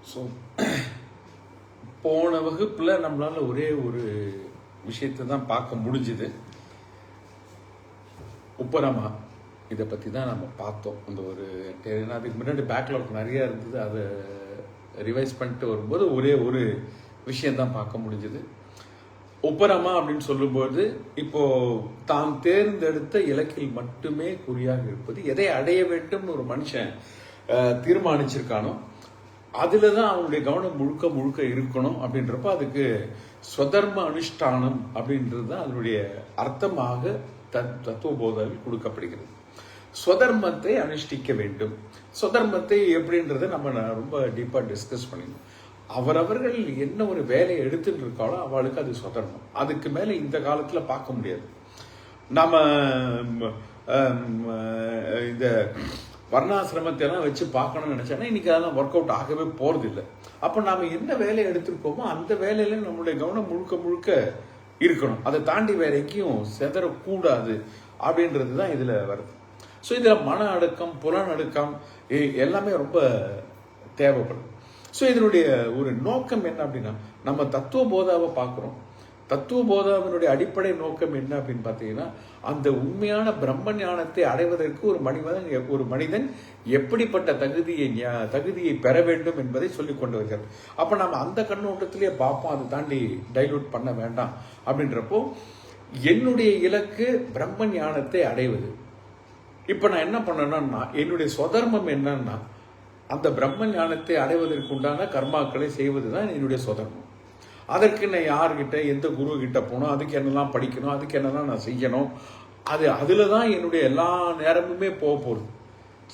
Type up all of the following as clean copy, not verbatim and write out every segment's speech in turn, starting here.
So போன வகுப்பில் நம்மளால் ஒரே ஒரு விஷயத்தை தான் பார்க்க முடிஞ்சுது. உப்பரமா இதை பற்றி தான் நம்ம பார்த்தோம். அந்த ஒரு அதுக்கு முன்னாடி பேக்லாக் நிறையா இருந்தது. அதை ரிவைஸ் பண்ணிட்டு வரும்போது ஒரே ஒரு விஷயந்தான் பார்க்க முடிஞ்சுது. உப்பரமா அப்படின்னு சொல்லும்போது இப்போ தான் தேர்ந்தெடுத்த இலக்கில் மட்டுமே குறியாக இருப்பது, எதை அடைய வேண்டும் ஒரு மனுஷன் தீர்மானிச்சிருக்கானோ அதுல தான் அவனுடைய கவனம் முழுக்க முழுக்க இருக்கணும். அப்படின்றப்ப அதுக்கு ஸ்வதர்ம அனுஷ்டானம் அப்படின்றது தான் அதனுடைய அர்த்தமாக தத்துவ போதாவில் கொடுக்கப்படுகிறது. ஸ்வதர்மத்தை அனுஷ்டிக்க வேண்டும். ஸ்வதர்மத்தை எப்படின்றத நம்ம ரொம்ப டீப்பா டிஸ்கஸ் பண்ணிடணும். அவரவர்கள் என்ன ஒரு வேலையை எடுத்துட்டு இருக்காளோ அவளுக்கு அது ஸ்வதர்மம். அதுக்கு மேல இந்த காலத்துல பார்க்க முடியாது. நம்ம இந்த வர்ணாசிரமத்தை எல்லாம் வச்சு பார்க்கணும்னு நினைச்சோன்னா இன்னைக்கு அதெல்லாம் ஒர்க் அவுட் ஆகவே போறது இல்லை. அப்போ நாம என்ன வேலையை எடுத்திருக்கோமோ அந்த வேலையில நம்மளுடைய கவனம் முழுக்க முழுக்க இருக்கணும். அதை தாண்டி வேற எங்கேயும் செதறக்கூடாது அப்படின்றது தான் இதுல வருது. ஸோ இதுல மன அடக்கம், புலனடக்கம் எல்லாமே ரொம்ப தேவைப்படும். ஸோ இதனுடைய ஒரு நோக்கம் என்ன அப்படின்னா, நம்ம தத்துவ போதாவை பார்க்குறோம். தத்துவ போதாவினுடைய அடிப்படை நோக்கம் என்ன அப்படின்னு பார்த்தீங்கன்னா, அந்த உண்மையான பிரம்ம ஞானத்தை அடைவதற்கு ஒரு மனிதன் எப்படிப்பட்ட தகுதியை பெற வேண்டும் என்பதை சொல்லிக் கொண்டு வருகிறது. அப்ப நம்ம அந்த கண்ணோட்டத்திலேயே பார்ப்போம். அதை தாண்டி டைலூட் பண்ண வேண்டாம். அப்படின்றப்போ என்னுடைய இலக்கு பிரம்ம ஞானத்தை அடைவது. இப்ப நான் என்ன பண்ணணும்னா, என்னுடைய சொதர்மம் என்னன்னா அந்த பிரம்ம ஞானத்தை அடைவதற்கு உண்டான கர்மாக்களை செய்வதுதான் என்னுடைய சொதர்மம். அதற்கு நான் யார்கிட்ட, எந்த குரு கிட்ட போகணும், அதுக்கு என்னெல்லாம் படிக்கணும், அதுக்கு என்னெல்லாம் நான் செய்யணும், அதுல தான் என்னுடைய எல்லா நேரமுமே போகுது.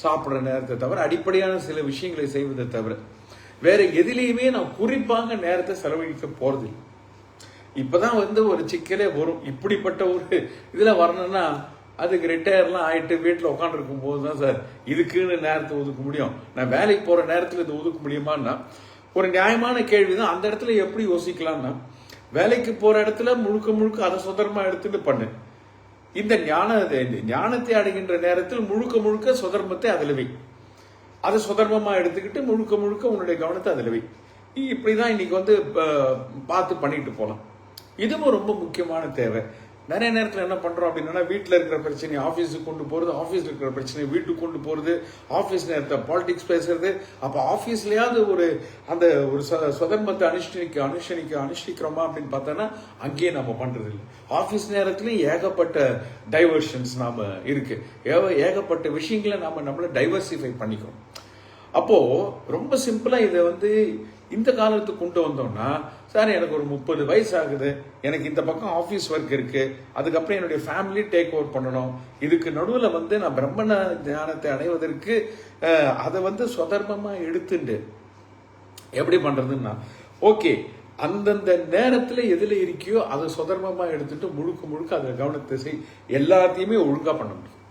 சாப்பிட்ற நேரத்தை தவிர, அடிப்படையான சில விஷயங்களை செய்வதை தவிர வேற எதிலையுமே நான் குறிப்பாக நேரத்தை செலவழிக்க போறதில்லை. இப்பதான் ஒரு சிக்கலே வரும். இப்படிப்பட்ட ஒரு இதுல வரணும்னா அதுக்கு ரிட்டையர்லாம் ஆயிட்டு வீட்டில் உட்காந்துருக்கும் போது தான் சார் இதுக்குன்னு நேரத்தை ஒதுக்க முடியும். நான் வேலைக்கு போற நேரத்தில் இது ஒதுக்க முடியுமான்னா ஒரு நியாயமான கேள்விதான். அந்த இடத்துல எப்படி யோசிக்கலாம்னா, வேலைக்கு போற இடத்துல முழுக்க முழுக்க அதை சுதர்மா எடுத்துட்டு பண்ணு. இந்த ஞானத்தை அடைகின்ற நேரத்தில் முழுக்க முழுக்க சுதர்மத்தை அதில் வை. அதை சுதர்மமா எடுத்துக்கிட்டு முழுக்க முழுக்க உன்னுடைய கவனத்தை அதில் வை. இப்படிதான் இன்னைக்கு பார்த்து பண்ணிட்டு போகலாம். இதுவும் ரொம்ப முக்கியமான தேவை. நிறைய நேரத்தில் என்ன பண்றோம் அப்படின்னா, வீட்டில் இருக்கிற பிரச்சனையை ஆஃபீஸுக்கு கொண்டு போறது, ஆஃபீஸில் இருக்கிற பிரச்சனையை வீட்டுக்கு கொண்டு போறது, ஆஃபீஸ் நேரத்தை பாலிடிக்ஸ் பேசுறது. அப்போ ஆஃபீஸ்லயாவது அந்த ஒரு சுதர்மத்தை அனுஷ்டிக்கிறோமா அப்படின்னு பார்த்தோன்னா அங்கேயே நம்ம பண்றது இல்லை. ஆஃபீஸ் நேரத்துலையும் ஏகப்பட்ட டைவர்ஷன்ஸ் நாம இருக்கு. ஏகப்பட்ட விஷயங்களை நம்மளை டைவர்சிஃபை பண்ணிக்கிறோம். அப்போ ரொம்ப சிம்பிளா இதை இந்த காலத்துக்கு கொண்டு வந்தோம்னா, சார் எனக்கு ஒரு 30 வயசு ஆகுது, எனக்கு இந்த பக்கம் ஆஃபீஸ் ஒர்க் இருக்கு, அதுக்கப்புறம் என்னுடைய ஃபேமிலி டேக் ஓவர் பண்ணணும், இதுக்கு நடுவில் நான் பிரம்ம ஞானத்தை அடைவதற்கு அதை சொதர்மமா எடுத்துட்டு எப்படி பண்றதுன்னா, ஓகே அந்தந்த நேரத்தில் எதுல இருக்கியோ அதை சொதர்மமா எடுத்துட்டு முழுக்க முழுக்க அதை கவனத்தை எல்லாத்தையுமே ஒழுங்கா பண்ண முடியும்.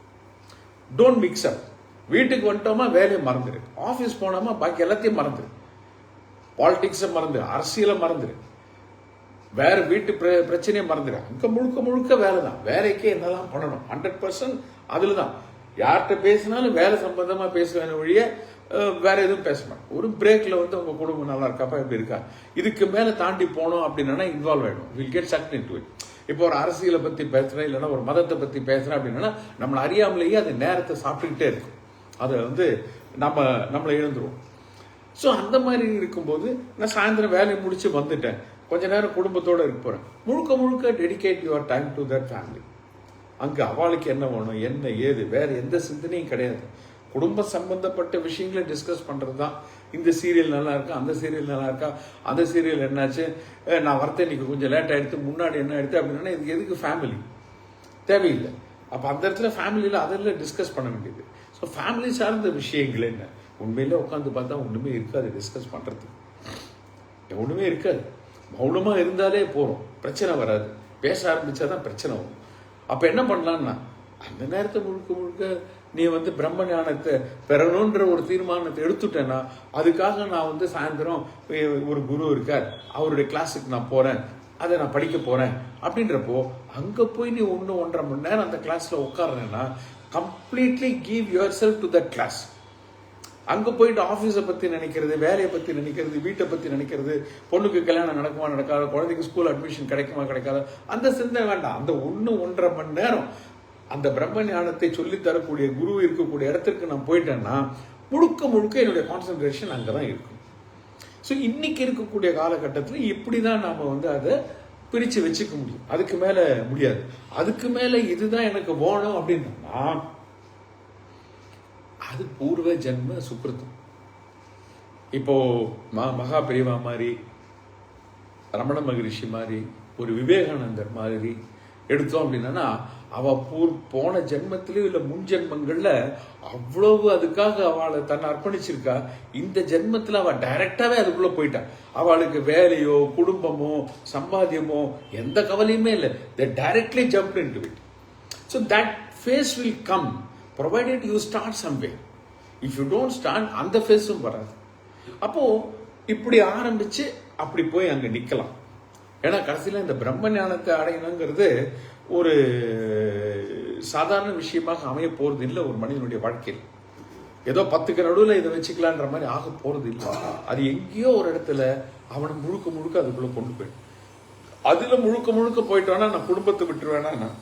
டோன்ட் மிக்ஸ் அப். வீட்டுக்கு வந்துட்டோமா வேலையை மறந்துடு, ஆஃபீஸ் போனோமா பாக்கி எல்லாத்தையும் மறந்துடு, பாலிடிக்ஸை மறந்துடு, அரசியலை மறந்துடு, வேற வீட்டு பிரச்சனையை மறந்துடு. அங்க முழுக்க முழுக்க வேலை தான். வேலைக்கே என்னதான் பண்ணணும் 100% அதுல தான். யார்கிட்ட பேசினாலும் வேலை சம்பந்தமா பேசுவேன் ஒழிய வேற எதுவும் பேச மாட்டேன். ஒரு பிரேக்ல உங்க குடும்பம் நல்லா இருக்காப்பா, எப்படி இருக்கா, இதுக்கு மேல தாண்டி போனோம் அப்படின்னா இன்வால்வ் ஆயிடும். Will get sucked into it. இப்போ ஒரு அரசியலை பத்தி பேசுறேன், இல்லைன்னா ஒரு மதத்தை பத்தி பேசுறேன் அப்படின்னா நம்மளை அறியாமலேயே அது நேரத்தை சாப்பிட்டுக்கிட்டே இருக்கும். அதை நம்மளை எழுந்துருவோம். ஸோ அந்த மாதிரி இருக்கும்போது நான் சாயந்தரம் வேலையை முடிச்சு வந்துட்டேன், கொஞ்ச நேரம் குடும்பத்தோட இருக்க போறேன். முழுக்க முழுக்க dedicate your time to that family. அங்க அவளுக்கு என்ன வேணும், என்ன ஏது, வேற எந்த சிந்தனையும் கிடையாது. குடும்ப சம்பந்தப்பட்ட விஷயங்களை டிஸ்கஸ் பண்றது தான். இந்த சீரியல் நல்லா இருக்கா, அந்த சீரியல் நல்லா இருக்கா, அந்த சீரியல் என்னாச்சு, நான் வரத்த இன்னைக்கு கொஞ்சம் லேட் ஆயிடுத்து, முன்னாடி என்ன ஆயிடுத்து அப்படின்னா இதுக்கு எதுக்கு ஃபேமிலி தேவையில்லை. அப்போ அந்த இடத்துல ஃபேமிலியில் அதெல்லாம் டிஸ்கஸ் பண்ண வேண்டியது. ஸோ ஃபேமிலி சார்ந்த விஷயங்கள் என்ன உண்மையில உட்காந்து பார்த்தா ஒன்றுமே இருக்காது டிஸ்கஸ் பண்ணுறதுக்கு, ஒன்றுமே இருக்காது. மௌனமாக இருந்தாலே போகிறோம், பிரச்சனை வராது. பேச ஆரம்பித்தா தான் பிரச்சனை வரும். அப்போ என்ன பண்ணலான்னா அந்த நேரத்தை முழுக்க முழுக்க நீ பிரம்ம ஞானத்தை பெறணுன்ற ஒரு தீர்மானத்தை எடுத்துட்டேன்னா அதுக்காக நான் சாயந்தரம் ஒரு குரு இருக்கார், அவருடைய கிளாஸுக்கு நான் போகிறேன், அதை நான் படிக்க போகிறேன் அப்படின்றப்போ அங்கே போய் நீ 1-1.5 மணி நேரம் அந்த கிளாஸில் உட்கார்றேன்னா completely give yourself to that class. அங்கே போயிட்டு ஆஃபீஸை பற்றி நினைக்கிறது, வேலையை பற்றி நினைக்கிறது, வீட்டை பற்றி நினைக்கிறது, பொண்ணுக்கு கல்யாணம் நடக்குமா நடக்காத, குழந்தைக்கு ஸ்கூல் அட்மிஷன் கிடைக்குமா கிடைக்காத, அந்த சிந்தனை வேண்டாம். அந்த 1-1.5 மணி நேரம் அந்த பிரம்ம ஞானத்தை சொல்லித்தரக்கூடிய குரு இருக்கக்கூடிய இடத்துக்கு நான் போயிட்டேன்னா முழுக்க முழுக்க என்னுடைய கான்சன்ட்ரேஷன் அங்கே தான் இருக்கும். ஸோ இன்னைக்கு இருக்கக்கூடிய காலகட்டத்தில் இப்படி தான் நாம் அதை பிரித்து வச்சுக்க முடியும். அதுக்கு மேலே முடியாது. அதுக்கு மேலே இதுதான் எனக்கு வேணும் அப்படின்னா அது பூர்வ ஜென்ம சுக்கிருத்தம். இப்போ மகா பெரியவா மாதிரி, ரமண மகரிஷி மாதிரி, ஒரு விவேகானந்தர் மாதிரி எடுத்தோம் அப்படின்னா அவ போன ஜென்மத்திலயும் இல்லை முன் ஜென்மங்கள்ல அவ்வளவு அதுக்காக அவளை தன்னை அர்ப்பணிச்சிருக்கா. இந்த ஜென்மத்தில் அவள் டைரக்டாவே அதுக்குள்ள போயிட்டா. அவளுக்கு வேலையோ குடும்பமோ சம்பாத்தியமோ எந்த கவலையுமே இல்லை. they directly jumped into it. So that phase will come provided you start somewhere. If you don't start, அந்த ஃபேஸும் வராது. அப்போ இப்படி ஆரம்பிச்சு அப்படி போய் அங்க நிக்கலாம். ஏன்னா கடைசியில் இந்த பிரம்ம ஞானத்தை அடையணுங்கிறது ஒரு சாதாரண விஷயமாக அமைய போறது இல்லை. ஒரு மனிதனுடைய வாழ்க்கையில் ஏதோ 10க்கு நடுவில் இதை வச்சுக்கலான்ற மாதிரி ஆக போறது இல்லை. அது எங்கேயோ ஒரு இடத்துல அவனை முழுக்க முழுக்க அதுக்குள்ள கொண்டு போயிடும். அதுல முழுக்க முழுக்க போயிட்டானா நான் குடும்பத்தை விட்டுருவேனா, நான்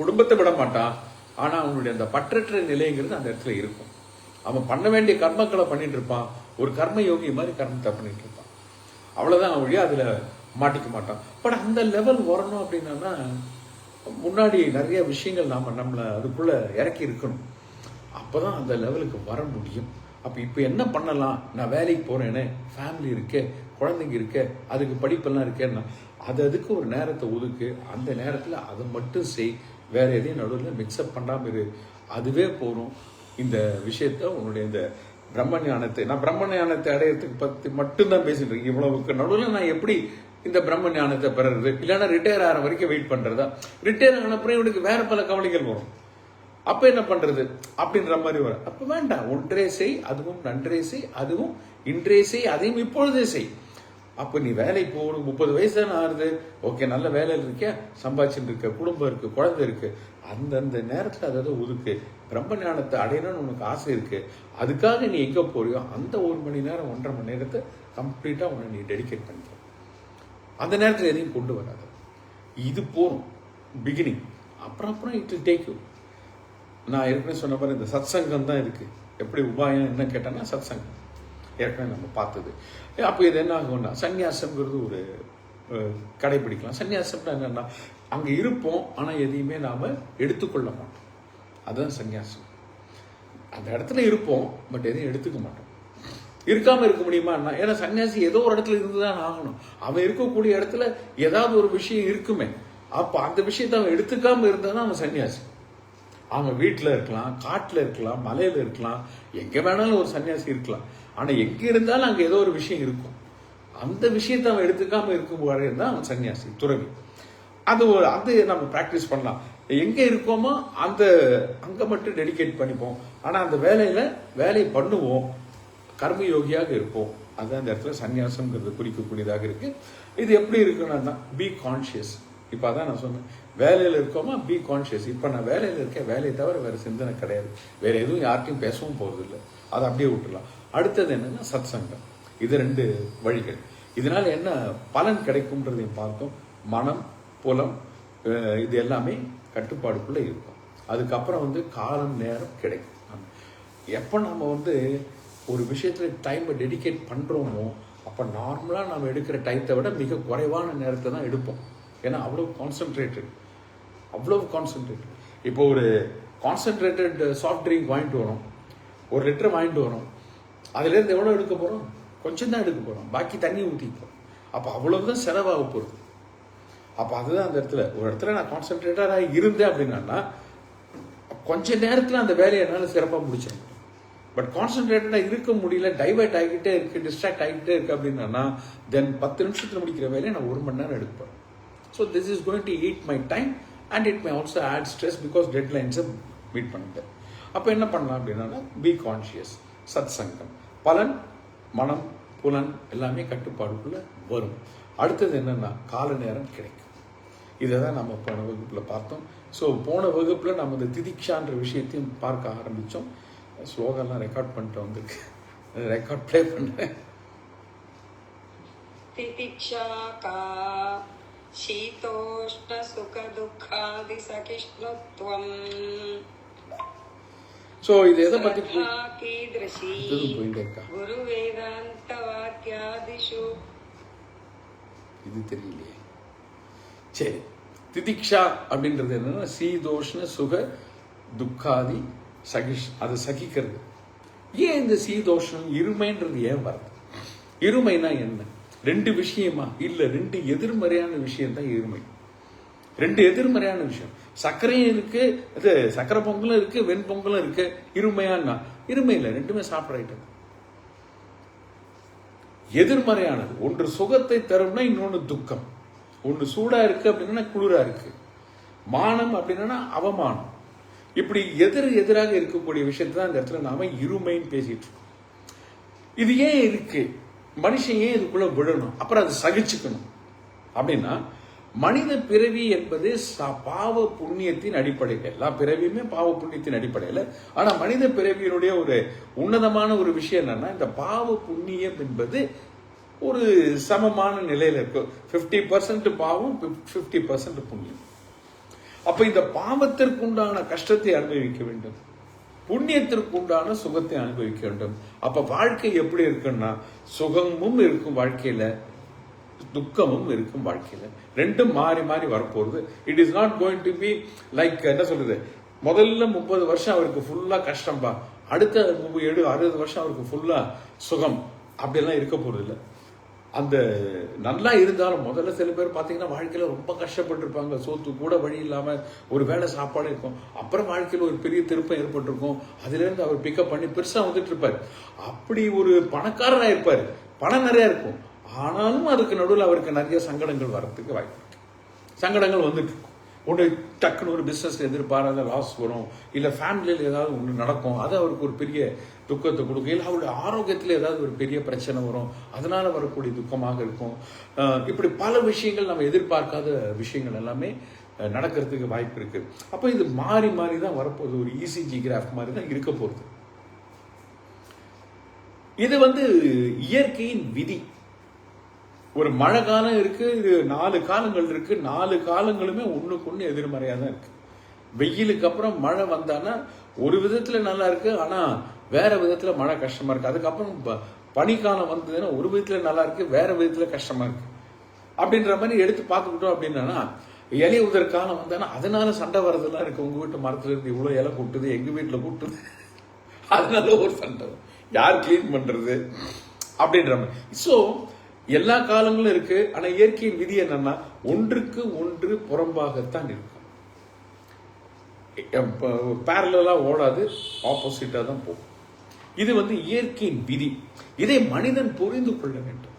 குடும்பத்தை விட மாட்டான். ஆனா அவனுடைய அந்த பற்றற்ற நிலைங்கிறது அந்த இடத்துல இருக்கும். அவன் பண்ண வேண்டிய கர்மக்களை பண்ணிட்டு இருப்பான். ஒரு கர்ம யோகி மாதிரி கர்மத்தை பண்ணிட்டு இருப்பான். அவ்வளவுதான் வழியா அதுல மாட்டிக்க மாட்டான். பட் அந்த லெவல் வரணும் அப்படின்னா முன்னாடி நிறைய விஷயங்கள் நம்மளை அதுக்குள்ள இறக்கி இருக்கணும். அப்பதான் அந்த லெவலுக்கு வர முடியும். அப்ப இப்ப என்ன பண்ணலாம், நான் வேலைக்கு போறேனே, ஃபேமிலி இருக்கே, குழந்தைங்க இருக்கே, அதுக்கு படிப்பெல்லாம் இருக்கேன்னா அதுக்கு ஒரு நேரத்தை ஒதுக்கு. அந்த நேரத்துல அதை மட்டும் செய், வேற எதையும் நடுவில் மிக்ஸ்அப் பண்ணாம இரு. அதுவே போறோம். இந்த விஷயத்த உன்னுடைய இந்த பிரம்ம ஞானத்தை, நான் பிரம்ம ஞானத்தை அடையறதுக்கு பத்தி மட்டும்தான் பேசிட்டு இருக்கேன். இவ்வளவுக்கு நடுவில் நான் எப்படி இந்த பிரம்ம ஞானத்தை பெறது, இல்லைன்னா ரிட்டையர் ஆகிற வரைக்கும் வெயிட் பண்றதா? ரிட்டையர் ஆன அப்புறம் இவனுக்கு வேற பல கவலைகள் வரும். அப்ப என்ன பண்றது அப்படின்ற மாதிரி வரும். அப்ப வேண்டாம், ஒன்றே செய், அதுவும் நன்றே செய், அதுவும் இன்றே செய், அதையும் இப்பொழுதே செய். அப்ப நீ வேலைக்கு போகணும், 30 வயசு தானே ஆறுது, ஓகே, நல்ல வேலையில் இருக்க, சம்பாதிச்சுட்டு இருக்க, குடும்பம் இருக்கு, குழந்தை இருக்கு, அந்தந்த நேரத்தில் அதாவது ஒதுக்கு. பிரம்ம ஞானத்தை அடையணும்னு உனக்கு ஆசை இருக்கு, அதுக்காக நீ எங்க போறியோ அந்த 1 மணி நேரம் 1.5 மணி நேரத்தை கம்ப்ளீட்டா உன்னை நீ டெடிகேட் பண்ணிக்க. அந்த நேரத்தில் எதையும் கொண்டு வராது. இது போறோம் பிகினிங். அப்புறம் இட் வில் டேக் யூ. நான் ஏற்கனவே சொன்ன மாதிரி இந்த சத்சங்கம் தான் இருக்கு. எப்படி உபாயம் என்ன கேட்டான்னா சத்சங்கம் ஏற்கனவே நம்ம பார்த்தது. அப்போ இது என்ன ஆகும்னா சன்னியாசம்ங்கிறது ஒரு கடைபிடிக்கலாம். சன்னியாசம்னா என்னன்னா அங்கே இருப்போம், ஆனால் எதையுமே நாம எடுத்துக்கொள்ள மாட்டோம். அதுதான் சன்னியாசம். அந்த இடத்துல இருப்போம், பட் எதையும் எடுத்துக்க மாட்டோம். இருக்காம இருக்க முடியுமா? ஏன்னா சன்னியாசி ஏதோ ஒரு இடத்துல இருந்துதான் ஆகணும். அவன் இருக்கக்கூடிய இடத்துல ஏதாவது ஒரு விஷயம் இருக்குமே. அப்ப அந்த விஷயத்த அவன் எடுத்துக்காம இருந்தாதான் அவன் சன்னியாசி. அவன் வீட்டுல இருக்கலாம், காட்டுல இருக்கலாம், மலையில இருக்கலாம், எங்க வேணாலும் ஒரு சன்னியாசி இருக்கலாம். ஆனா எங்க இருந்தாலும் அங்க ஏதோ ஒரு விஷயம் இருக்கும். அந்த விஷயத்த அவன் எடுத்துக்காம இருக்கும் வரையும் அவன் சன்னியாசி, துறவி. அது நம்ம பிராக்டிஸ் பண்ணலாம். எங்க இருக்கோமோ அங்க மட்டும் டெடிகேட் பண்ணிப்போம். ஆனா அந்த வேலை பண்ணுவோம், கர்மயோகியாக இருப்போம். அதுதான் இந்த இடத்துல சன்னியாசம்ங்கிறது குறிக்கக்கூடியதாக இருக்கு. இது எப்படி இருக்குன்னா பி கான்சியஸ். இப்போ அதான் நான் சொன்னேன், வேலையில் இருக்கோமா பி கான்சியஸ். இப்போ நான் வேலையில் இருக்கேன், வேலையை தவிர வேற சிந்தனை கிடையாது, வேற எதுவும் யார்ட்டையும் பேசவும் போறது இல்லை, அதை அப்படியே விட்டுலாம். அடுத்தது என்னன்னா சத்சங்கம். இது 2 வழிகள். இதனால என்ன பலன் கிடைக்கும்ன்றதையும் பார்த்தோம். மனம், புலம், இது எல்லாமே கட்டுப்பாடுக்குள்ள இருக்கும். அதுக்கப்புறம் காலம், நேரம் கிடைக்கும். எப்போ நம்ம ஒரு விஷயத்துல டைமை டெடிகேட் பண்றோமோ அப்போ நார்மலாக நம்ம எடுக்கிற டைத்தை விட மிக குறைவான நேரத்தை தான் எடுப்போம். ஏன்னா அவ்வளவு கான்சென்ட்ரேட்டட். இப்போ ஒரு கான்சென்ட்ரேட்டட் சாஃப்ட் ட்ரிங்க் வாங்கிட்டு வரோம், 1 லிட்டர் வாங்கிட்டு வரோம், அதுலேருந்து எவ்வளோ எடுக்க போகிறோம்? கொஞ்சம் தான் எடுக்க போகிறோம், பாக்கி தண்ணி ஊற்றிப்போம். அப்போ அவ்வளவுதான் செலவாக போகிறது. அப்போ அதுதான் அந்த இடத்துல ஒரு இடத்துல நான் கான்சென்ட்ரேட்டடாக இருந்தேன் அப்படின்னா கொஞ்ச நேரத்தில் அந்த வேலையை என்னால் சிறப்பாக முடிச்சிட முடியும். பட் கான்சென்ட்ரேட்டடாக இருக்க முடியல, டைவர்ட் ஆகிக்கிட்டே இருக்கு, டிஸ்ட்ராக்ட் ஆகிக்கிட்டே இருக்கு அப்படின்னா தென் 10 நிமிஷத்தில் முடிக்கிற வேலையை நான் 1 மணி நேரம் எடுப்பேன். So this is going to eat my time and it may also add stress because டெட்லைன்ஸை மீட் பண்ணிட்டேன். அப்போ என்ன பண்ணலாம் அப்படின்னா பி கான்ஷியஸ், சத் சங்கம், பலன், மனம், புலன் எல்லாமே கட்டுப்பாடுக்குள்ள வரும். அடுத்தது என்னன்னா கால நேரம் கிடைக்கும். இதை தான் நம்ம போன வகுப்பில் பார்த்தோம். ஸோ போன வகுப்பில் நம்ம இந்த திதிக்ஷான்ற விஷயத்தையும் பார்க்க ஆரம்பித்தோம். ஸ்லோகெல்லாம் ரெக்கார்ட் பண்ணிட்டு வந்திருக்கு, ரெக்கார்ட் ப்ளே பண்ணுறேன். திதிக்ஷா கா சீதோஷ்ண சுக துக்காதி சகிஷ்ணுத்வம். ஸோ இது எதை பற்றி கீதృశி போயிட்டே இருக்கா? குரு வேதாந்த வாக்கியாதிஷு. இது தெரியலையே. சரி, திதிக்ஷா அப்படின்றது என்னன்னா சீதோஷ்ண சுக துக்காதி சகிஷ், அது சகிக்கிறது. ஏன் இந்த சீதோஷ்ணம் இருமைன்றது ஏன் வருது? இருமைனா என்ன? 2 விஷயமா? இல்ல, 2 எதிர்மறையான விஷயம் தான் இருமை. 2 எதிர்மறையான விஷயம். சர்க்கரையும் இருக்கு, இது சர்க்கரை பொங்கலும் இருக்கு, வெண்பொங்கலும் இருக்கு. இருமையானா இருமை இல்லை, 2மே சாப்பிட்ற ஐட்டம். எதிர்மறையானது ஒன்று சுகத்தை தரும்னா இன்னொன்று துக்கம். ஒன்று சூடா இருக்கு அப்படின்னா குளிரா இருக்கு. மானம் அப்படின்னா அவமானம். இப்படி எதிராக இருக்கக்கூடிய விஷயத்தை தான் இந்த இடத்துல நாம இருமைன்னு பேசிட்டு இருக்கோம். இது ஏன் இருக்கு? மனுஷன் ஏன் இதுக்குள்ள விழணும், அப்புறம் அது சகிச்சுக்கணும் அப்படின்னா மனித பிறவி என்பது பாவ புண்ணியத்தின் அடிப்படையில், எல்லா பிறவியுமே பாவ புண்ணியத்தின் அடிப்படையில். ஆனா மனித பிறவியினுடைய ஒரு உன்னதமான ஒரு விஷயம் என்னன்னா இந்த பாவ புண்ணியம் என்பது ஒரு சமமான நிலையில இருக்கு. 50% பாவம், 50% புண்ணியம். அப்ப இந்த பாவத்திற்குண்டான கஷ்டத்தை அனுபவிக்க வேண்டும், புண்ணியத்திற்குண்டான சுகத்தை அனுபவிக்க வேண்டும். அப்ப வாழ்க்கை எப்படி இருக்குன்னா சுகமும் இருக்கும் வாழ்க்கையில, துக்கமும் இருக்கும் வாழ்க்கையில. 2 மாறி மாறி வரப்போகுது. It is not going to be like என்ன சொல்றது, முதல்ல 30 வருஷம் அவருக்கு ஃபுல்லா கஷ்டம்பா, அடுத்த 60 வருஷம் அவருக்கு ஃபுல்லா சுகம், அப்படியெல்லாம் இருக்க போறது இல்லை. அந்த நல்லா இருந்தாலும் முதல்ல சில பேர் பார்த்தீங்கன்னா வாழ்க்கையில ரொம்ப கஷ்டப்பட்டு இருப்பாங்க, சோத்து கூட வழி இல்லாம ஒரு வேளை சாப்பாடு இருக்கும். அப்புறம் வாழ்க்கையில் ஒரு பெரிய திருப்பம் ஏற்பட்டிருக்கும், அதுல இருந்து அவர் பிக்கப் பண்ணி பெருசா வந்துட்டு இருப்பாரு. அப்படி ஒரு பணக்காரராக இருப்பாரு, பணம் நிறைய இருக்கும். ஆனாலும் அதுக்கு நடுவில் அவருக்கு நிறைய சங்கடங்கள் வர்றதுக்கு வாய்ப்பு இருக்கு. சங்கடங்கள் வந்துட்டு இருக்கும். ஒன்று டக்குன்னு ஒரு பிஸ்னஸ் எதிர்பாராத லாஸ் வரும், இல்லை ஃபேமிலியில் ஏதாவது ஒன்று நடக்கும், அது அவருக்கு ஒரு பெரிய துக்கத்தை கொடுக்கும். இல்லை அவருடைய ஆரோக்கியத்தில் ஏதாவது ஒரு பெரிய பிரச்சனை வரும், அதனால வரக்கூடிய துக்கமாக இருக்கும். இப்படி பல விஷயங்கள் நம்ம எதிர்பார்க்காத விஷயங்கள் எல்லாமே நடக்கிறதுக்கு வாய்ப்பு இருக்கு. அப்போ இது மாறி மாறி தான் வரப்போகுது, ஒரு இசிஜி கிராஃப் மாதிரி தான் இருக்க போகுது. இது இயற்கையின் விதி. ஒரு மழை காலம் இருக்கு, இது 4 காலங்கள் இருக்கு. 4 காலங்களுமே ஒண்ணுக்கு ஒண்ணு எதிர்மறையா தான் இருக்கு. வெயிலுக்கு அப்புறம் மழை வந்தானா ஒரு விதத்துல நல்லா இருக்கு, ஆனா வேற விதத்துல மழை கஷ்டமா இருக்கு. அதுக்கப்புறம் பனிக்காலம் வந்ததுன்னா ஒரு விதத்துல நல்லா இருக்கு, வேற விதத்துல கஷ்டமா இருக்கு. அப்படின்ற மாதிரி எடுத்து பார்த்துக்கிட்டோம் அப்படின்னா இலை உதர் காலம் வந்தானா அதனால சண்டை வர்றதெல்லாம் இருக்கு. உங்க வீட்டு மரத்துல இருந்து இவ்வளவு இலை கொட்டுது, எங்க வீட்டுல கொட்டுது, அதனால ஒரு சண்டை, யார் கிளீன் பண்றது அப்படின்ற மாதிரி. ஸோ எல்லா காலங்களும் இருக்கு. ஆனா இயற்கையின் விதி என்னன்னா ஒன்றுக்கு ஒன்று புறம்பாகத்தான் இருக்கும். பேரலா ஓடாது, ஆப்போசிட்டா தான் போகும். இது இயற்கையின் விதி. இதை மனிதன் புரிந்து கொள்ள வேண்டும்.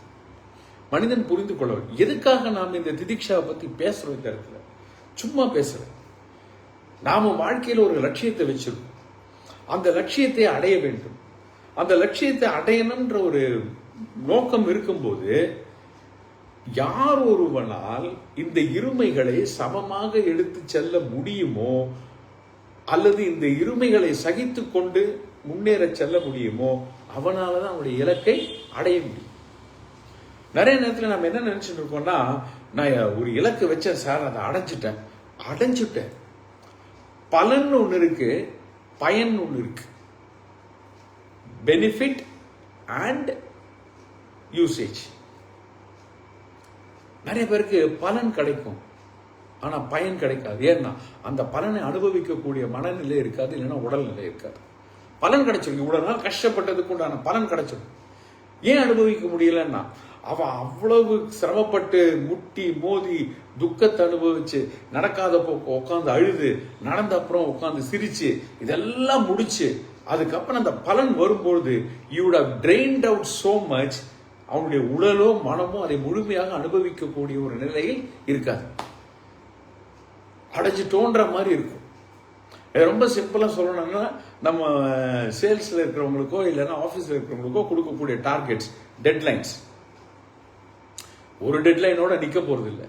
மனிதன் புரிந்து கொள்ள வேண்டும். எதுக்காக நாம் இந்த திதிக்ஷாவை பத்தி பேசுறோம்? இந்த இடத்துல சும்மா பேசுறேன். நாம வாழ்க்கையில ஒரு லட்சியத்தை வச்சிருக்கோம். அந்த லட்சியத்தை அடைய வேண்டும். அந்த லட்சியத்தை அடையணும்ன்ற ஒரு நோக்கம் இருக்கும்போது யார் ஒருவனால் இந்த இருமைகளை சமமாக எடுத்து செல்ல முடியுமோ, அல்லது இந்த இருமைகளை சகித்து கொண்டு முன்னேற செல்ல முடியுமோ, அவனாலதான் அவனுடைய இலக்கை அடைய முடியும். நிறைய நேரத்தில் நம்ம என்ன நினைச்சுட்டு இருக்கோம்னா, நான் ஒரு இலக்கு வச்சேன் சார், அதை அடைஞ்சுட்டேன். பலன் ஒண்ணு இருக்கு, பயன் ஒண்ணு இருக்கு. Benefit and usage. நிறைய பேருக்கு பலன் கிடைக்கும், ஆனா பயன் கிடைக்காது. ஏன்னா அந்த பலனை அனுபவிக்கக்கூடிய மனநிலை இருக்காது, இல்லைன்னா உடல்நிலை இருக்காது. பலன் கிடைச்சிடும். இவ்வளவு நாள் கஷ்டப்பட்டதுக்கு உண்டான பலன் கிடைச்சிடும். ஏன் அனுபவிக்க முடியலன்னா, அவன் அவ்வளவு சிரமப்பட்டு முட்டி மோதி துக்கத்தை அனுபவிச்சு, நடக்காதப்போ உட்காந்து அழுது, நடந்த அப்புறம் உட்காந்து சிரிச்சு, இதெல்லாம் முடிச்சு அதுக்கப்புறம் அந்த பலன் வரும்பொழுது you would have trained out so much. அவனுடைய உடலோ மனமோ அதை முழுமையாக அனுபவிக்கக்கூடிய ஒரு நிலையில் இருக்காது, அடைஞ்சிட்டோன்ற மாதிரி இருக்கும். ரொம்ப சிம்பிளா சொல்லணும்னா, நம்ம சேல்ஸ்ல இருக்கிறவங்களுக்கோ இல்லைன்னா ஆபீஸ்ல இருக்கிறவங்களுக்கோ கொடுக்கக்கூடிய டார்கெட்ஸ், டெட்லைன்ஸ், ஒரு டெட்லைனோட நிக்க போறது இல்லை.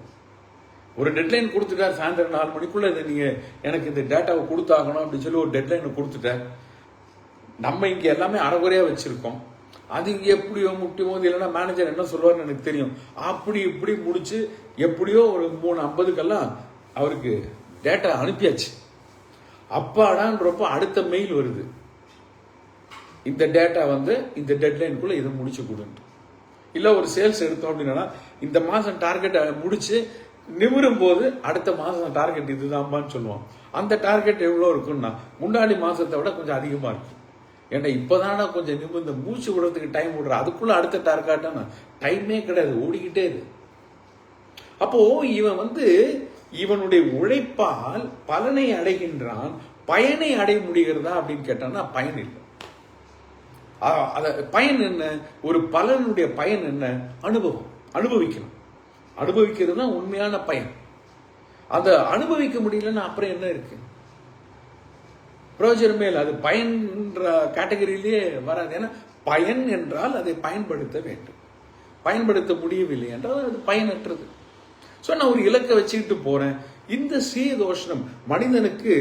ஒரு டெட்லைன் கொடுத்துட்டார், சாயந்தரம் 4 மணிக்குள்ள இதை நீங்க எனக்கு இந்த டேட்டாவை கொடுத்தாகணும் அப்படின்னு சொல்லி ஒரு டெட்லைனை கொடுத்துட்டார். நம்ம இங்க எல்லாமே அறகுறையா வச்சிருக்கோம். அது இங்க எப்படியோ முட்டி போது இல்லைன்னா மேனேஜர் என்ன சொல்லுவார்னு எனக்கு தெரியும். அப்படி இப்படி முடிச்சு எப்படியோ ஒரு 3:50 அவருக்கு டேட்டா அனுப்பியாச்சு. அப்பாடான்றப்போ அடுத்த மெயில் வருது, இந்த டேட்டா இந்த டெட்லைனுக்குள்ள இதை முடிச்சு கொடுங்க. இல்ல ஒரு சேல்ஸ் எடுத்தோம் அப்படின்னா, இந்த மாசம் டார்கெட் முடிச்சு நிமிரும் போது அடுத்த மாசம் டார்கெட் இதுதான்பான்னு சொல்லுவோம். அந்த டார்கெட் எவ்வளவு இருக்குன்னா முன்னாடி மாசத்தை விட கொஞ்சம் அதிகமா இருக்கும். ஏன்னா இப்பதானா கொஞ்சம் நிமிர்ந்து மூச்சு விடுறதுக்கு டைம் விடுற, அதுக்குள்ள அடுத்த டார்கெட்டான டைமே கிடையாது, ஓடிக்கிட்டே இருக்கு. அப்போ இவன் இவனுடைய உழைப்பால் பலனை அடைகின்றான். பயனை அடைய முடிகிறதா அப்படின்னு கேட்டான்னா பயன் இல்லை. பயன் என்ன? ஒரு பலனுடைய பயன் என்ன? அனுபவம், அனுபவிக்கணும். அனுபவிக்கிறது தான் உண்மையான பயன். அந்த அனுபவிக்க முடியலன்னா அப்புறம் என்ன இருக்கு? பிரயோஜனமே இல்லை. அது பயன்ற கேட்டகரியிலேயே வராது. ஏன்னா பயன் என்றால் அதை பயன்படுத்த வேண்டும். பயன்படுத்த முடியவில்லை என்றால் அது பயனற்றது. ஸோ நான் ஒரு இலக்கை வச்சுக்கிட்டு போறேன். இந்த சீதோஷணம் மனிதனுக்கு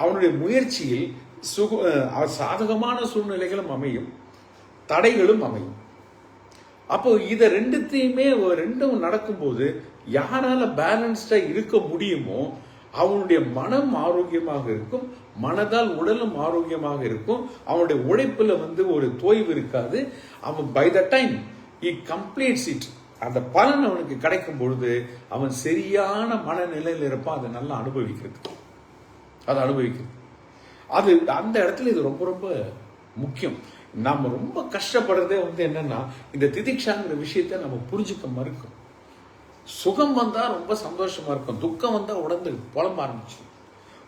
அவனுடைய முயற்சியில் சாதகமான சூழ்நிலைகளும் அமையும், தடைகளும் அமையும். அப்போ இதை ரெண்டும் நடக்கும்போது யாரால பேலன்ஸ்டா இருக்க முடியுமோ அவனுடைய மனம் ஆரோக்கியமாக இருக்கும், மனதால் உடலும் ஆரோக்கியமாக இருக்கும். அவனுடைய உழைப்புல ஒரு தோய்வு இருக்காது. அவன் by the time he completes it, அந்த பலன் அவனுக்கு கிடைக்கும் பொழுது அவன் சரியான மனநிலையில் இருப்பான். அதை நல்லா அனுபவிக்கிறது, அது அந்த இடத்துல இது ரொம்ப ரொம்ப முக்கியம். நம்ம ரொம்ப கஷ்டப்படுறதே என்னன்னா, இந்த திதிக்ஷாங்கிற விஷயத்தை நம்ம புரிஞ்சுக்க மறுக்கும். சுகம் வந்தா ரொம்ப சந்தோஷமா இருக்கும், துக்கம் வந்தா உடம்பு புலம்ப ஆரம்பிச்சு.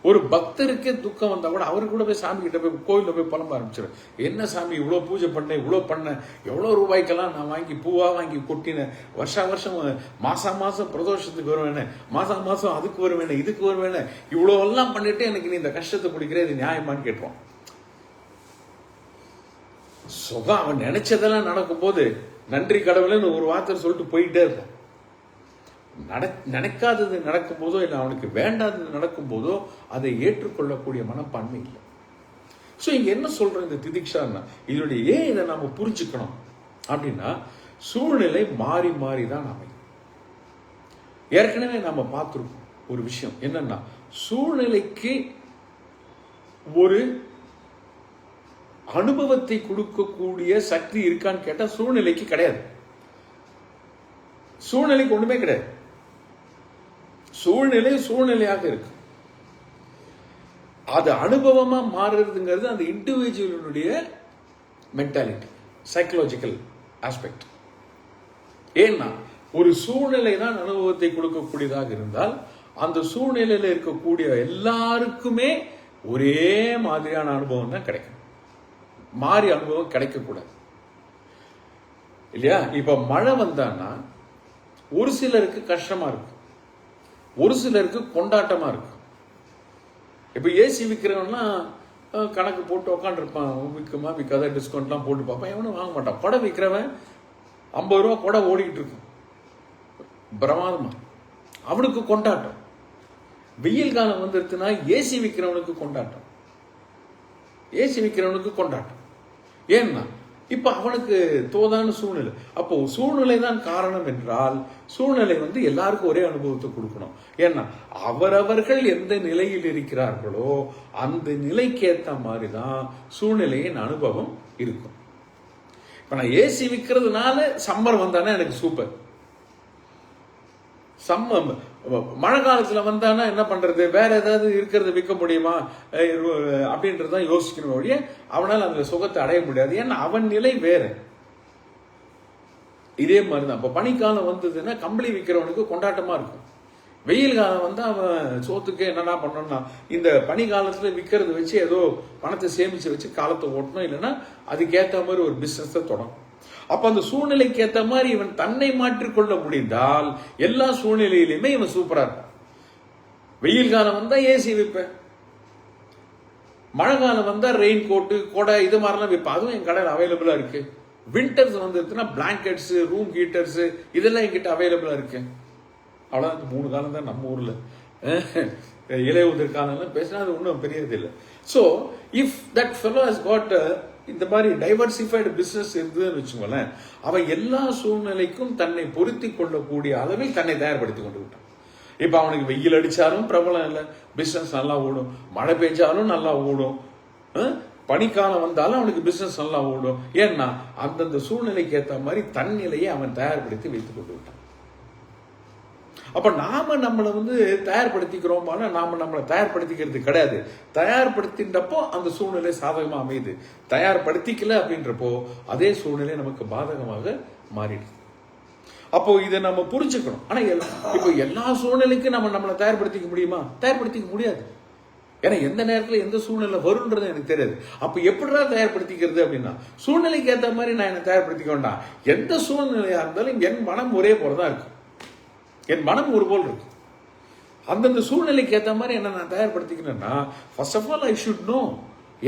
ஒரு பக்தருக்கே துக்கம் வந்தா கூட அவரு கூட போய் சாமி கிட்ட போய் கோயில போய் புலம்ப ஆரம்பிச்சிடும். என்ன சாமி இவ்வளவு பூஜை பண்ணேன், இவ்வளவு பண்ணேன், எவ்வளவு ரூபாய்க்கெல்லாம் நான் வாங்கி பூவா வாங்கி கொட்டினேன், வருஷம் மாசம் பிரதோஷத்துக்கு வருவேனே, மாசம் அதுக்கு வருவேனே, இதுக்கு வருவேனே, இவ்வளவு எல்லாம் பண்ணிட்டு எனக்கு நீ இந்த கஷ்டத்தை பிடிக்கிற, இது நியாயமான்னு கேட்போம். சுகம் அவன் நினைச்சதெல்லாம் நடக்கும் போது நன்றி கடவுள்னு ஒரு வார்த்தை சொல்லிட்டு போயிட்டே இருப்பான். நினைக்காதது நடக்கும் போதோ இல்லை அவனுக்கு வேண்டாதது நடக்கும் போதோ அதை ஏற்றுக்கொள்ளக்கூடிய மனப்பான்மை இல்லை. ஸோ இங்க என்ன சொல்றோம் இந்த திதிக்ஷான்னா, இதனுடைய ஏன் இதை நாம புரிஞ்சுக்கணும் அப்படின்னா, சூழ்நிலை மாறி மாறிதான் அமையும். ஏற்கனவே நாம பார்த்துருக்கோம் ஒரு விஷயம் என்னன்னா, சூழ்நிலைக்கு ஒரு அனுபவத்தை கொடுக்கக்கூடிய சக்தி இருக்கான்னு கேட்டா சூழ்நிலைக்கு கிடையாது. சூழ்நிலைக்கு ஒண்ணுமே கிடையாது. சூழ்நிலையாக இருக்கு. அது அனுபவமா மாறுறதுங்கிறது அந்த இண்டிவிஜுவலுடைய மென்டாலிட்டி, சைக்கலாஜிக்கல் ஆஸ்பெக்ட். ஏன்னா ஒரு சூழ்நிலை தான் அனுபவத்தை கொடுக்கக்கூடியதாக இருந்தால் அந்த சூழ்நிலையில இருக்கக்கூடிய எல்லாருக்குமே ஒரே மாதிரியான அனுபவம் தான் கிடைக்கும். மாறி அனுபவம் கிடைக்கக்கூடாது இல்லையா? இப்ப மழை வந்தான்னா ஒரு சிலருக்கு கஷ்டமா இருக்கு, ஒரு சிலருக்கு கொண்டாட்டமா இருக்கு. இப்ப ஏசி விற்கிறவன்லாம் கணக்கு போட்டு உக்காண்டிருப்பான், விற்குமா விற்காத டிஸ்கவுண்ட்லாம் போட்டு பார்ப்பான், எவனும் வாங்க மாட்டான். கொடை விற்கிறவன் 50 ரூபா கொடை ஓடிக்கிட்டு இருக்கும் பிரமாதமா, அவனுக்கு கொண்டாட்டம். வெயில் காலம் வந்துருச்சுன்னா ஏசி விற்கிறவனுக்கு கொண்டாட்டம், ஏசி விற்கிறவனுக்கு கொண்டாட்டம். ஏன்னா இப்ப அவனுக்கு தோதான சூழ்நிலை. அப்போ சூழ்நிலை தான் காரணம் என்றால் சூழ்நிலை எல்லாருக்கும் ஒரே அனுபவத்தை கொடுக்கணும். ஏன்னா அவரவர்கள் எந்த நிலையில் இருக்கிறார்களோ அந்த நிலைக்கேற்ற மாதிரிதான் சூழ்நிலையின் அனுபவம் இருக்கும். இப்ப நான் ஏசி விற்கிறதுனால சம்மர் வந்தானே எனக்கு சூப்பர். மழை காலத்துல வந்தானா என்ன பண்றது, வேற ஏதாவது இருக்கிறத விற்க முடியுமா அப்படின்றதான் யோசிக்கணும் ஒழிய அவனால் அந்த சுகத்தை அடைய முடியாது. ஏன்னா அவன் நிலை வேற. இதே மாதிரிதான் இப்ப பனிக்காலம் வந்ததுன்னா கம்பளி விற்கிறவனுக்கு கொண்டாட்டமா இருக்கும். வெயில் காலம் வந்தா அவன் சோத்துக்கு என்னன்னா பண்ணணும்னா இந்த பனி காலத்துல விற்கிறத வச்சு ஏதோ பணத்தை சேமிச்சு வச்சு காலத்தை ஓட்டணும், இல்லைன்னா அதுக்கேற்ற மாதிரி ஒரு பிசினஸ் தொடங்கும். அப்ப அந்த சூழ்நிலைக்கு ஏற்ற மாதிரி இவன் தன்னை மாற்றிக்கொள்ள முடிந்தால் எல்லா சூழ்நிலையிலுமே இவன் சூப்பரா இருப்பான். வெயில் காலம் வந்தா ஏசி விற்பேன், மழை காலம் வந்தா ரெயின் கோட்டு கொடை இது மாதிரிலாம் விற்பேன், அதுவும் என் கடையில் அவைலபிளா இருக்கு. விண்டர்ஸ் வந்துருச்சுன்னா பிளாங்கெட்ஸ் ரூம் ஹீட்டர்ஸ் இதெல்லாம் என்கிட்ட அவைலபிளா இருக்கு. அவ்வளவுதான், 3 காலம் தான் நம்ம ஊர்ல. இலையுதிர் காலம் பேசினா அது ஒன்றும் பெரியது இல்லை. So if that fellow has got இந்த மாதிரி டைவர்சிஃபைடு பிசினஸ் இருந்ததுன்னு வச்சுக்கோங்களேன், அவன் எல்லா சூழ்நிலைக்கும் தன்னை பொருத்தி கொள்ளக்கூடிய அளவில் தன்னை தயார்படுத்தி கொண்டு விட்டான். இப்ப அவனுக்கு வெயில் அடிச்சாலும் பிரபலம் இல்லை, பிசினஸ் நல்லா ஓடும். மழை பெஞ்சாலும் நல்லா ஓடும். பனிக்காலம் வந்தாலும் அவனுக்கு பிசினஸ் நல்லா ஓடும். ஏன்னா அந்தந்த சூழ்நிலைக்கு ஏற்ற மாதிரி தன் நிலையை அவன் தயார்படுத்தி வைத்துக் கொண்டு விட்டான். அப்ப நாம நம்மளை தயார்படுத்திக்கிறோம், நாம நம்மளை தயார்படுத்திக்கிறது கிடையாது. தயார்படுத்தின்றப்போ அந்த சூழ்நிலை சாதகமா அமையுது. தயார்படுத்திக்கல அப்படின்றப்போ அதே சூழ்நிலை நமக்கு பாதகமாக மாறிடுது. அப்போ இதை நம்ம புரிஞ்சுக்கணும். ஆனா இப்போ எல்லா சூழ்நிலைக்கும் நம்மளை தயார்படுத்திக்க முடியுமா? தயார்படுத்திக்க முடியாது. ஏன்னா எந்த நேரத்தில் எந்த சூழ்நிலை வரும்ன்றது எனக்கு தெரியாது. அப்ப எப்படிதான் தயார்படுத்திக்கிறது அப்படின்னா, சூழ்நிலைக்கு ஏற்ற மாதிரி நான் என்ன தயார்படுத்திக்க வேண்டாம். எந்த சூழ்நிலையா இருந்தாலும் என் மனம் ஒரே போலதான் இருக்கும். என் மனம் ஒரு போல் இருக்கு. அந்தந்த சூழ்நிலைக்கு ஏற்ற மாதிரி என்ன நான் தயார்படுத்திக்கிறேன்னா, first of all I should know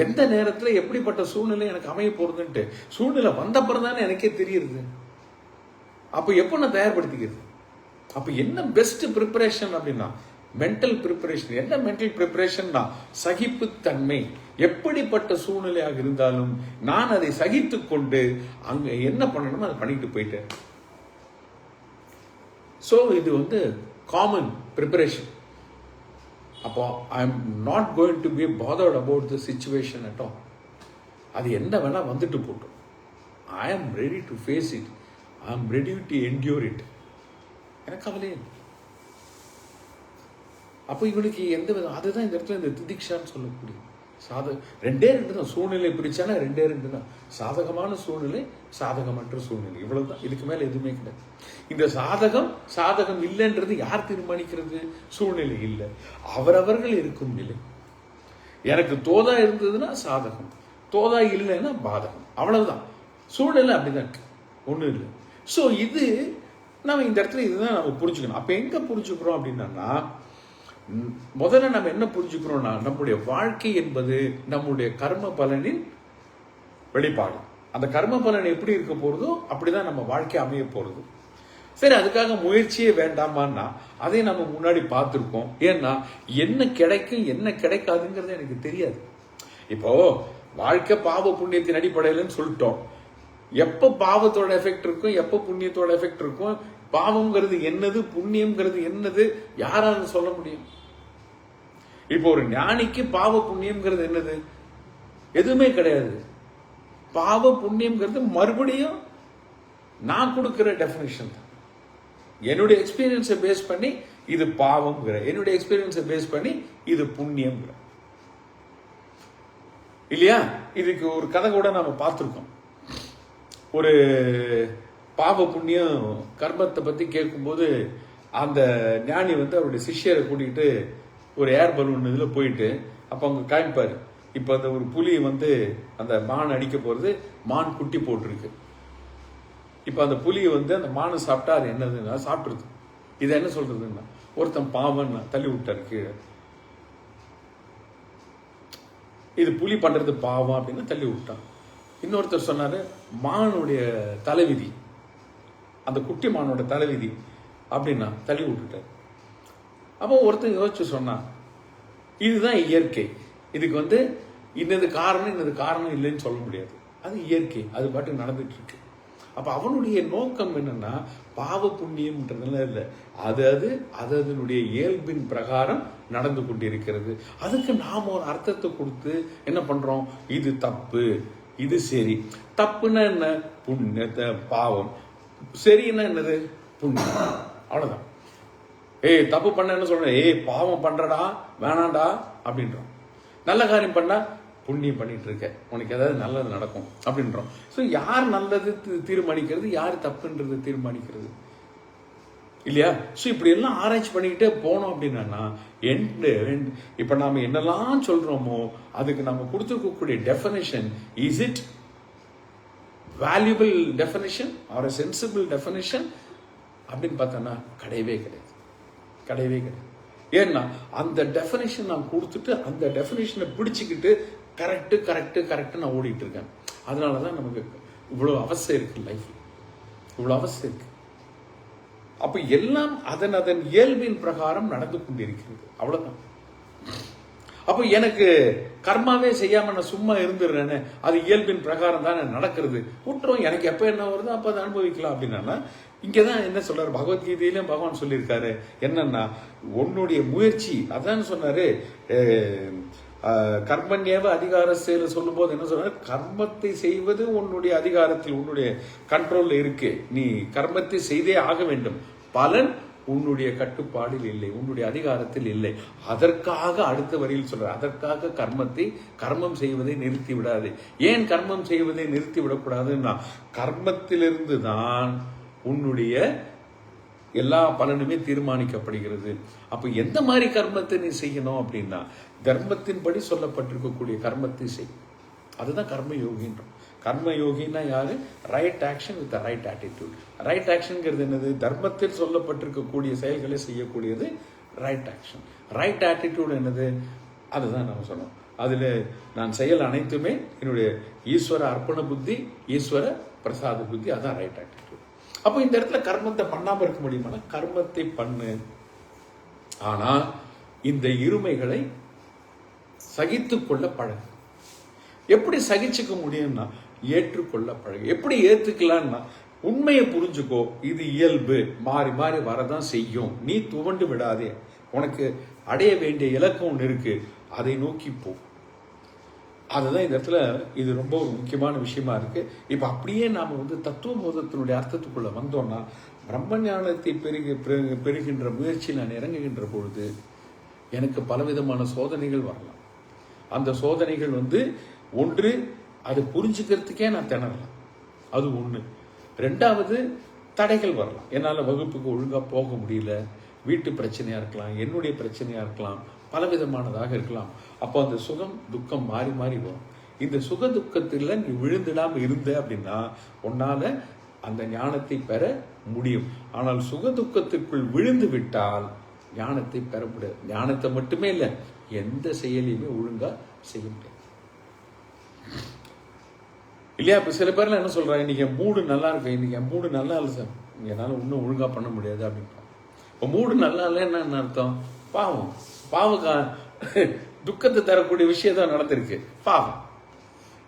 எந்த நேரத்தில் எப்படிப்பட்ட சூழ்நிலை எனக்கு அமைய போறதுன்ட்டு. சூழ்நிலை வந்த பிறந்தானே எனக்கே தெரியுது. அப்ப எப்போ நான் தயார்படுத்திக்கிறது? அப்ப என்ன பெஸ்ட் ப்ரிப்பரேஷன் அப்படின்னா மென்டல் ப்ரிப்பரேஷன். என்ன மென்டல் ப்ரிப்பரேஷன்னா சகிப்புத்தன்மை. எப்படிப்பட்ட சூழ்நிலையாக இருந்தாலும் நான் அதை சகித்து கொண்டு அங்க என்ன பண்ணணுமோ அதை பண்ணிட்டு போயிட்டேன். ஸோ இது காமன் ப்ரிப்பரேஷன். அப்போ I am not going to be bothered about the situation at all. அது என்ன வேணா வந்துட்டு போட்டோம். I am ready to face it. I am ready to endure it. எனக்கு கவலையே இல்லை. அப்போ இவனுக்கு எந்த விதம், அதுதான் இந்த இடத்துல இந்த திதிக்ஷான்னு சொல்லக்கூடிய ரெண்டே தான். சூழ்நிலை பிரிச்சானா ரெண்டே தான். சாதகமான சூழ்நிலை, சாதகமற்ற சூழ்நிலை, இவ்வளவுதான். இதுக்கு மேல எதுவுமே கிடையாது. இந்த சாதகம் இல்லைன்றது யார் தீர்மானிக்கிறது? சூழ்நிலை இல்லை, அவரவர்கள் இருக்கும் நிலை. எனக்கு தோதா இருந்ததுன்னா சாதகம், தோதா இல்லைன்னா பாதகம், அவ்வளவுதான். சூழ்நிலை அப்படிதான் இருக்கு, ஒண்ணும் இல்லை. ஸோ இது நம்ம இந்த இடத்துல இதுதான் நம்ம புரிஞ்சுக்கணும். அப்ப எங்க புரிஞ்சுக்கிறோம் அப்படின்னா, முதல்ல நம்ம என்ன புரிஞ்சுக்கிறோம்னா, நம்முடைய வாழ்க்கை என்பது நம்முடைய கர்ம பலனின் வெளிப்பாடு. அந்த கர்ம பலன் எப்படி இருக்க போறதோ அப்படிதான் நம்ம வாழ்க்கை அமைய போறது. சரி, அதுக்காக முயற்சியே வேண்டாமான்னா அதை நம்ம முன்னாடி பார்த்துருக்கோம். ஏன்னா என்ன கிடைக்கும் என்ன கிடைக்காதுங்கிறது எனக்கு தெரியாது. இப்போ வாழ்க்கை பாவ புண்ணியத்தின் அடிப்படையிலன்னு சொல்லிட்டோம். எப்ப பாவத்தோட எஃபெக்ட் இருக்கும், எப்ப புண்ணியத்தோட எஃபெக்ட் இருக்கும், பாவம்ங்கிறது என்னது, புண்ணியம்ங்கிறது என்னது, யாராலும் சொல்ல முடியும்? இப்போ ஒரு ஞானிக்கு பாவ புண்ணியம்ங்கிறது என்னது? எதுவுமே கிடையாது. பாவ புண்ணியம்ங்கிறது மறுபடியும் நான் கொடுக்கிற டெஃபினிஷன் தான். என்னுடைய எக்ஸ்பீரியன்ஸை பேஸ் பண்ணி இது பாவம்ங்கிற, என்னுடைய எக்ஸ்பீரியன்ஸை பேஸ் பண்ணி இது புண்ணியம்ங்கிற, இல்லையா? இதுக்கு ஒரு கதை கூட நாம பார்த்துருக்கோம். ஒரு பாவ புண்ணியம் கர்மத்தை பத்தி கேட்கும்போது அந்த ஞானி அவருடைய சிஷ்யரை கூட்டிகிட்டு ஒரு ஏர் பலூன் இதுல போயிட்டு அப்ப அவங்க காமிப்பாரு. இப்ப அந்த ஒரு புலி அந்த மான் அடிக்க போறது, மான் குட்டி போட்டிருக்கு. இப்ப அந்த புலி அந்த மானை சாப்பிட்டா அது என்னதுன்னா சாப்பிடுறது. இது என்ன சொல்றதுன்னா, ஒருத்தன் பாவன் தள்ளி விட்டாரு கீழே, இது புலி பண்றது பாவம் அப்படின்னு தள்ளி விட்டான். இன்னொருத்தர் சொன்னாரு, மானுடைய தலைவிதி, அந்த குட்டி மானோட தலைவிதி அப்படின்னா தள்ளி விட்டுட்டார். அப்போ ஒருத்தர் யோசிச்சு சொன்னா, இதுதான் இயற்கை, இதுக்கு இன்னது காரணம் இல்லைன்னு சொல்ல முடியாது, அது இயற்கை, அது பாட்டு நடந்துட்டு இருக்கு. அப்ப அவனுடைய நோக்கம் என்னன்னா பாவ புண்ணியம்ன்றதுல இல்லை, அது அதனுடைய இயல்பின் பிரகாரம் நடந்து கொண்டிருக்கிறது. அதுக்கு நாம ஒரு அர்த்தத்தை கொடுத்து என்ன பண்றோம், இது தப்பு, இது சரி. தப்புன்னா என்ன? புண்ணிய பாவம். சரின்னா என்னது? புண்ணியம். அவ்வளவுதான். தப்பு பண்ண என்ன சொல்றேன், பாவம் பண்றடா வேணாண்டா அப்படின்றோம். நல்ல காரியம் பண்ணா புண்ணியம் பண்ணிட்டு இருக்க, உனக்கு ஏதாவது நல்லது நடக்கும் அப்படின்றோம். ஸோ யார் நல்லது தீர்மானிக்கிறது, யார் தப்புன்றது தீர்மானிக்கிறது இல்லையா? ஸோ இப்படி எல்லாம் ஆராய்ச்சி பண்ணிக்கிட்டே போனோம் அப்படின்னா இப்ப நாம என்னெல்லாம் சொல்றோமோ அதுக்கு நம்ம கொடுத்துருக்கக்கூடிய definition, is it valuable definition R sensible definition அப்படின்னு பார்த்தோன்னா கிடையவே கிடையாது. ஏன்னா அந்த டெஃபினேஷன் நான் கொடுத்துட்டு அந்த டெஃபினேஷனை பிடிச்சிக்கிட்டு கரெக்ட் நான் ஓடிட்டு இருக்கேன். அதனாலதான் நமக்கு இவ்வளவு அவசியம் இருக்கு, லைஃப் இவ்வளவு அவசியம் இருக்கு. அப்ப எல்லாம் அதன் இயல்பின் பிரகாரம் நடந்து கொண்டிருக்கிறது, அவ்வளவுதான். அப்ப எனக்கு கர்மாவே செய்யாம நான் சும்மா இருந்துடுறேன்னு, அது இயல்பின் பிரகாரம் தான் நடக்கிறது, விட்டுரும். எனக்கு எப்ப என்ன வருதோ அப்ப அதை அனுபவிக்கலாம் அப்படின்னா, இங்கதான் என்ன சொல்றாரு பகவத்கீதையிலும் பகவான் சொல்லியிருக்காரு என்னன்னா, உன்னுடைய முயற்சி அதான் சொன்னாரு. கர்மண்யேவ அதிகார செயல சொல்லும் போது என்ன சொல்ற, கர்மத்தை செய்வது உன்னுடைய அதிகாரத்தில், உன்னுடைய கண்ட்ரோல்ல இருக்கு. நீ கர்மத்தை செய்தே ஆக வேண்டும். பலன் உன்னுடைய கட்டுப்பாடில் இல்லை, உன்னுடைய அதிகாரத்தில் இல்லை. அதற்காக அடுத்த வரியில் சொல்ற, அதற்காக கர்மம் செய்வதை நிறுத்தி விடாது. ஏன் கர்மம் செய்வதை நிறுத்தி விடக்கூடாதுன்னா, கர்மத்திலிருந்து தான் உன்னுடைய எல்லா பலனுமே தீர்மானிக்கப்படுகிறது. அப்ப எந்த மாதிரி கர்மத்தை நீ செய்யணும் அப்படின்னா, தர்மத்தின்படி சொல்லப்பட்டிருக்கக்கூடிய கர்மத்தை செய். அதுதான் கர்ம யோகின்றோம். கர்ம யோகின்னா யாரு? Right action with right attitude. Right ஆக்ஷன்ங்கிறது என்னது? தர்மத்தில் சொல்லப்பட்டிருக்கக்கூடிய செயல்களை செய்யக்கூடியது ரைட் ஆக்ஷன். ரைட் ஆட்டிடியூட் என்னது? அதுதான் நம்ம சொன்னோம். அதுல நான் செயல் அனைத்துமே என்னுடைய ஈஸ்வர அர்ப்பண புத்தி, ஈஸ்வர பிரசாத புத்தி, அதான் ரைட் ஆட்டிடியூட். அப்போ இந்த இடத்துல கர்மத்தை பண்ணாம இருக்க முடியுமா? கர்மத்தை பண்ணு. ஆனா இந்த இருமைகளை சகித்துக் கொள்ள பழகு. எப்படி சகிச்சுக்க முடியும்னா, ஏற்றுக்கொள்ள பழகு. எப்படி ஏத்துக்கலாம்னா, உண்மையை புரிஞ்சுக்கோ. இது இயல்பு, மாறி மாறி வரதான் செய்யும். நீ துவண்டு விடாதே. உனக்கு அடைய வேண்டிய இலக்கம் ஒன்று இருக்கு, அதை நோக்கி போ. அதுதான் இந்த இடத்துல இது ரொம்ப ஒரு முக்கியமான விஷயமா இருக்கு. இப்ப அப்படியே நாம தத்துவ போதத்தினுடைய அர்த்தத்துக்குள்ள வந்தோம்னா, பிரம்ம ஞானத்தை பெறுகின்ற முயற்சியில் நான் இறங்குகின்ற பொழுது எனக்கு பலவிதமான சோதனைகள் வரலாம். அந்த சோதனைகள் ஒன்று, அது புரிஞ்சுக்கிறதுக்கே நான் திணறலாம், அது ஒண்ணு. ரெண்டாவது, தடைகள் வரலாம். என்னால வகுப்புக்கு ஒழுங்கா போக முடியல, வீட்டு பிரச்சனையா இருக்கலாம், என்னுடைய பிரச்சனையா இருக்கலாம், பலவிதமானதாக இருக்கலாம். அப்போ அந்த சுகம் துக்கம் மாறி மாறி வரும். இந்த சுக துக்கத்துல நீ விழுந்துடாம இருந்த அப்படின்னா உன்னால அந்த ஞானத்தை பெற முடியும். ஆனால் சுக துக்கத்திற்குள் விழுந்து விட்டால் ஞானத்தை பெற முடியாது. ஞானத்தை மட்டுமே இல்லை, எந்த செயலையுமே ஒழுங்கா செய்ய முடியாது இல்லையா? இப்ப சில பேர்லாம் என்ன சொல்றாங்க, இன்னைக்கு என் மூடு நல்லா இருக்கு, இன்னைக்கு என் மூடு நல்லா இல்லை சார், என்னால இன்னும் ஒழுங்கா பண்ண முடியாது அப்படின்றான். இப்போ மூடு நல்லா இல்லைன்னு என்ன அர்த்தம்? பாவம் துக்கத்தை தரக்கூடிய விஷயம் தான் நடந்திருக்கு, பாவம்.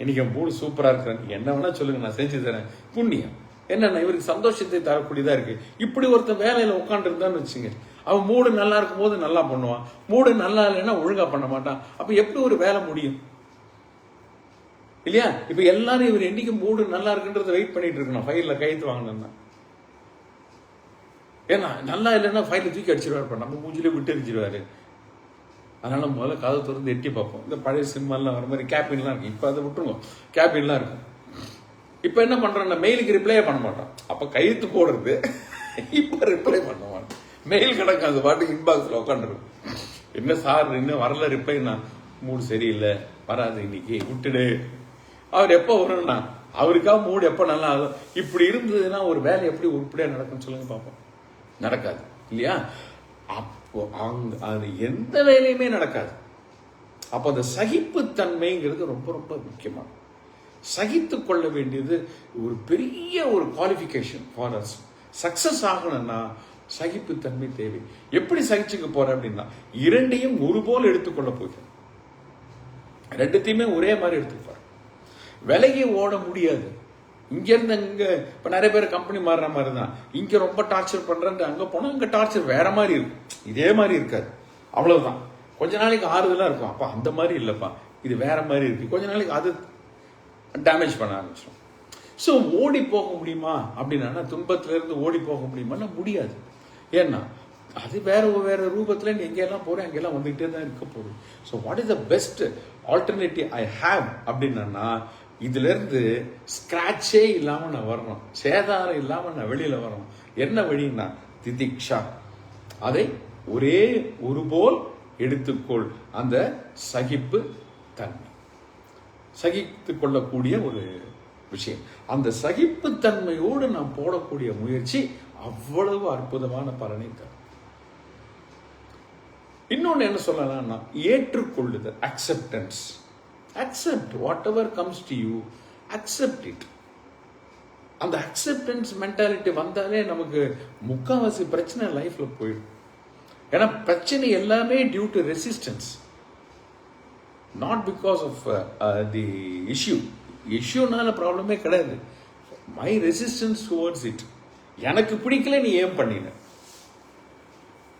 இன்னைக்கு என் மூடு சூப்பரா இருக்கிறேன், என்ன வேணா சொல்லுங்க, நான் செஞ்சு தரேன், புண்ணியம். என்னன்னா இவருக்கு சந்தோஷத்தை தரக்கூடியதா இருக்கு. இப்படி ஒருத்தன் வேலையில உட்காந்து இருந்தான்னு வச்சுங்க, அவன் மூடு நல்லா இருக்கும் போது நல்லா பண்ணுவான், மூடு நல்லா இல்லைன்னா ஒழுங்கா பண்ண மாட்டான். அப்ப எப்படி ஒரு வேலை முடியும் இல்லையா? இப்ப எல்லாரும் இவர் என்னைக்கு மூடு நல்லா இருக்குன்றத வெயிட் பண்ணிட்டு இருக்கணும், ஃபைல்ல கைத்து வாங்கணும்னா. ஏன்னா நல்லா இல்லைன்னா ஃபைல தூக்கி அடிச்சிருவாரு, நம்ம மூஞ்சிலே விட்டு அடிச்சிருவாரு. அதனால முதல்ல கதை திறந்து எட்டி பார்ப்போம். இந்த பழைய சினிமாலாம் வர மாதிரி கேபின்லாம் இருக்கு, இப்ப அதை விட்டுருவோம், கேபின்லாம் இருக்கும். இப்ப என்ன பண்றோம், மெயிலுக்கு ரிப்ளையே பண்ண மாட்டோம். அப்ப கையெழுத்து போடுறது, இப்ப ரிப்ளை பண்ண மாட்டோம். மெயில் கிடக்கு அந்த பாட்டுக்கு இன்பாக்ஸ்ல உட்காந்துருக்கும். என்ன சார் இன்னும் வரல ரிப்ளைனா, மூடு சரியில்லை, வராது இன்னைக்கு, விட்டுடு. அவர் எப்ப வரணும்னா அவருக்காக மூடு எப்ப நல்லா ஆகும். இப்படி இருந்ததுன்னா ஒரு வேலை எப்படி உருப்படியா நடக்கும்னு சொல்லுங்க பார்ப்போம். நடக்காது இல்லையா? அப்போ அது எந்த வேலையுமே நடக்காது. அப்போ அந்த சகிப்புத்தன்மைங்கிறது ரொம்ப ரொம்ப முக்கியமான. சகித்து கொள்ள வேண்டியது ஒரு பெரிய ஒரு குவாலிஃபிகேஷன் ஃபார் அஸ். சக்சஸ் ஆகணும்னா சகிப்புத்தன்மை தேவை. எப்படி சகிச்சுக்க போற அப்படின்னா, இரண்டையும் ஒரு போல் எடுத்துக்கொள்ள போகிறேன், ரெண்டுத்தையுமே ஒரே மாதிரி எடுத்துப்பாரு. விலகி ஓட முடியாது. இங்க இருந்து அங்க இப்ப நிறைய பேர் கம்பெனி மாறுற மாதிரி தான். இங்க ரொம்ப டார்ச்சர் பண்றேன், அங்க போனா அங்க டார்ச்சர் வேற மாதிரி இருக்கும், இதே மாதிரி இருக்காது. அவ்வளவுதான். கொஞ்ச நாளைக்கு ஆறுதலா இருக்கும், அப்ப அந்த மாதிரி இல்லப்பா இது வேற மாதிரி இருக்கு, கொஞ்ச நாளைக்கு அது டேமேஜ் பண்ண ஆரம்பிச்சிடும். ஸோ ஓடி போக முடியுமா அப்படின்னா, துன்பத்திலிருந்து ஓடி போக முடியுமான்னா முடியாது. ஏன்னா அது வேற வேற ரூபத்துல நீ எங்கெல்லாம் போறேன் அங்கெல்லாம் வந்துகிட்டே தான் இருக்க போகுது. So what is the best alternative I have அப்படின்னா, இதுல இருந்து ஸ்கிராச்சே இல்லாம நான் வரணும், சேதாரம் இல்லாம நான் வெளியில வரணும். என்ன வழின்னா திதிக்ஷா, அதை ஒரே ஒருபோல் எடுத்துக்கொள். அந்த சகிப்பு தன்மை, சகித்து கொள்ளக்கூடிய ஒரு விஷயம். அந்த சகிப்புத்தன்மையோடு நாம் போடக்கூடிய முயற்சி அவ்வளவு அற்புதமான பலனை தரும். இன்னொன்னு என்ன சொல்லலாம்னா ஏற்றுக்கொள்ளுதல், acceptance. Accept whatever comes to you, accept it. அந்த அக்செப்டன்ஸ் மென்டாலிட்டி வந்தாலே நமக்கு முக்காவாசி பிரச்சனை லைஃப்ல போயிடும். ஏன்னா பிரச்சனை எல்லாமே due to resistance, not because of the issue. இஷ்யூனால ப்ராப்ளமே கிடையாது, மை ரெசிஸ்டன்ஸ் டுவர்ட்ஸ் இட். எனக்கு பிடிக்கல நீ ஏன் பண்ணின,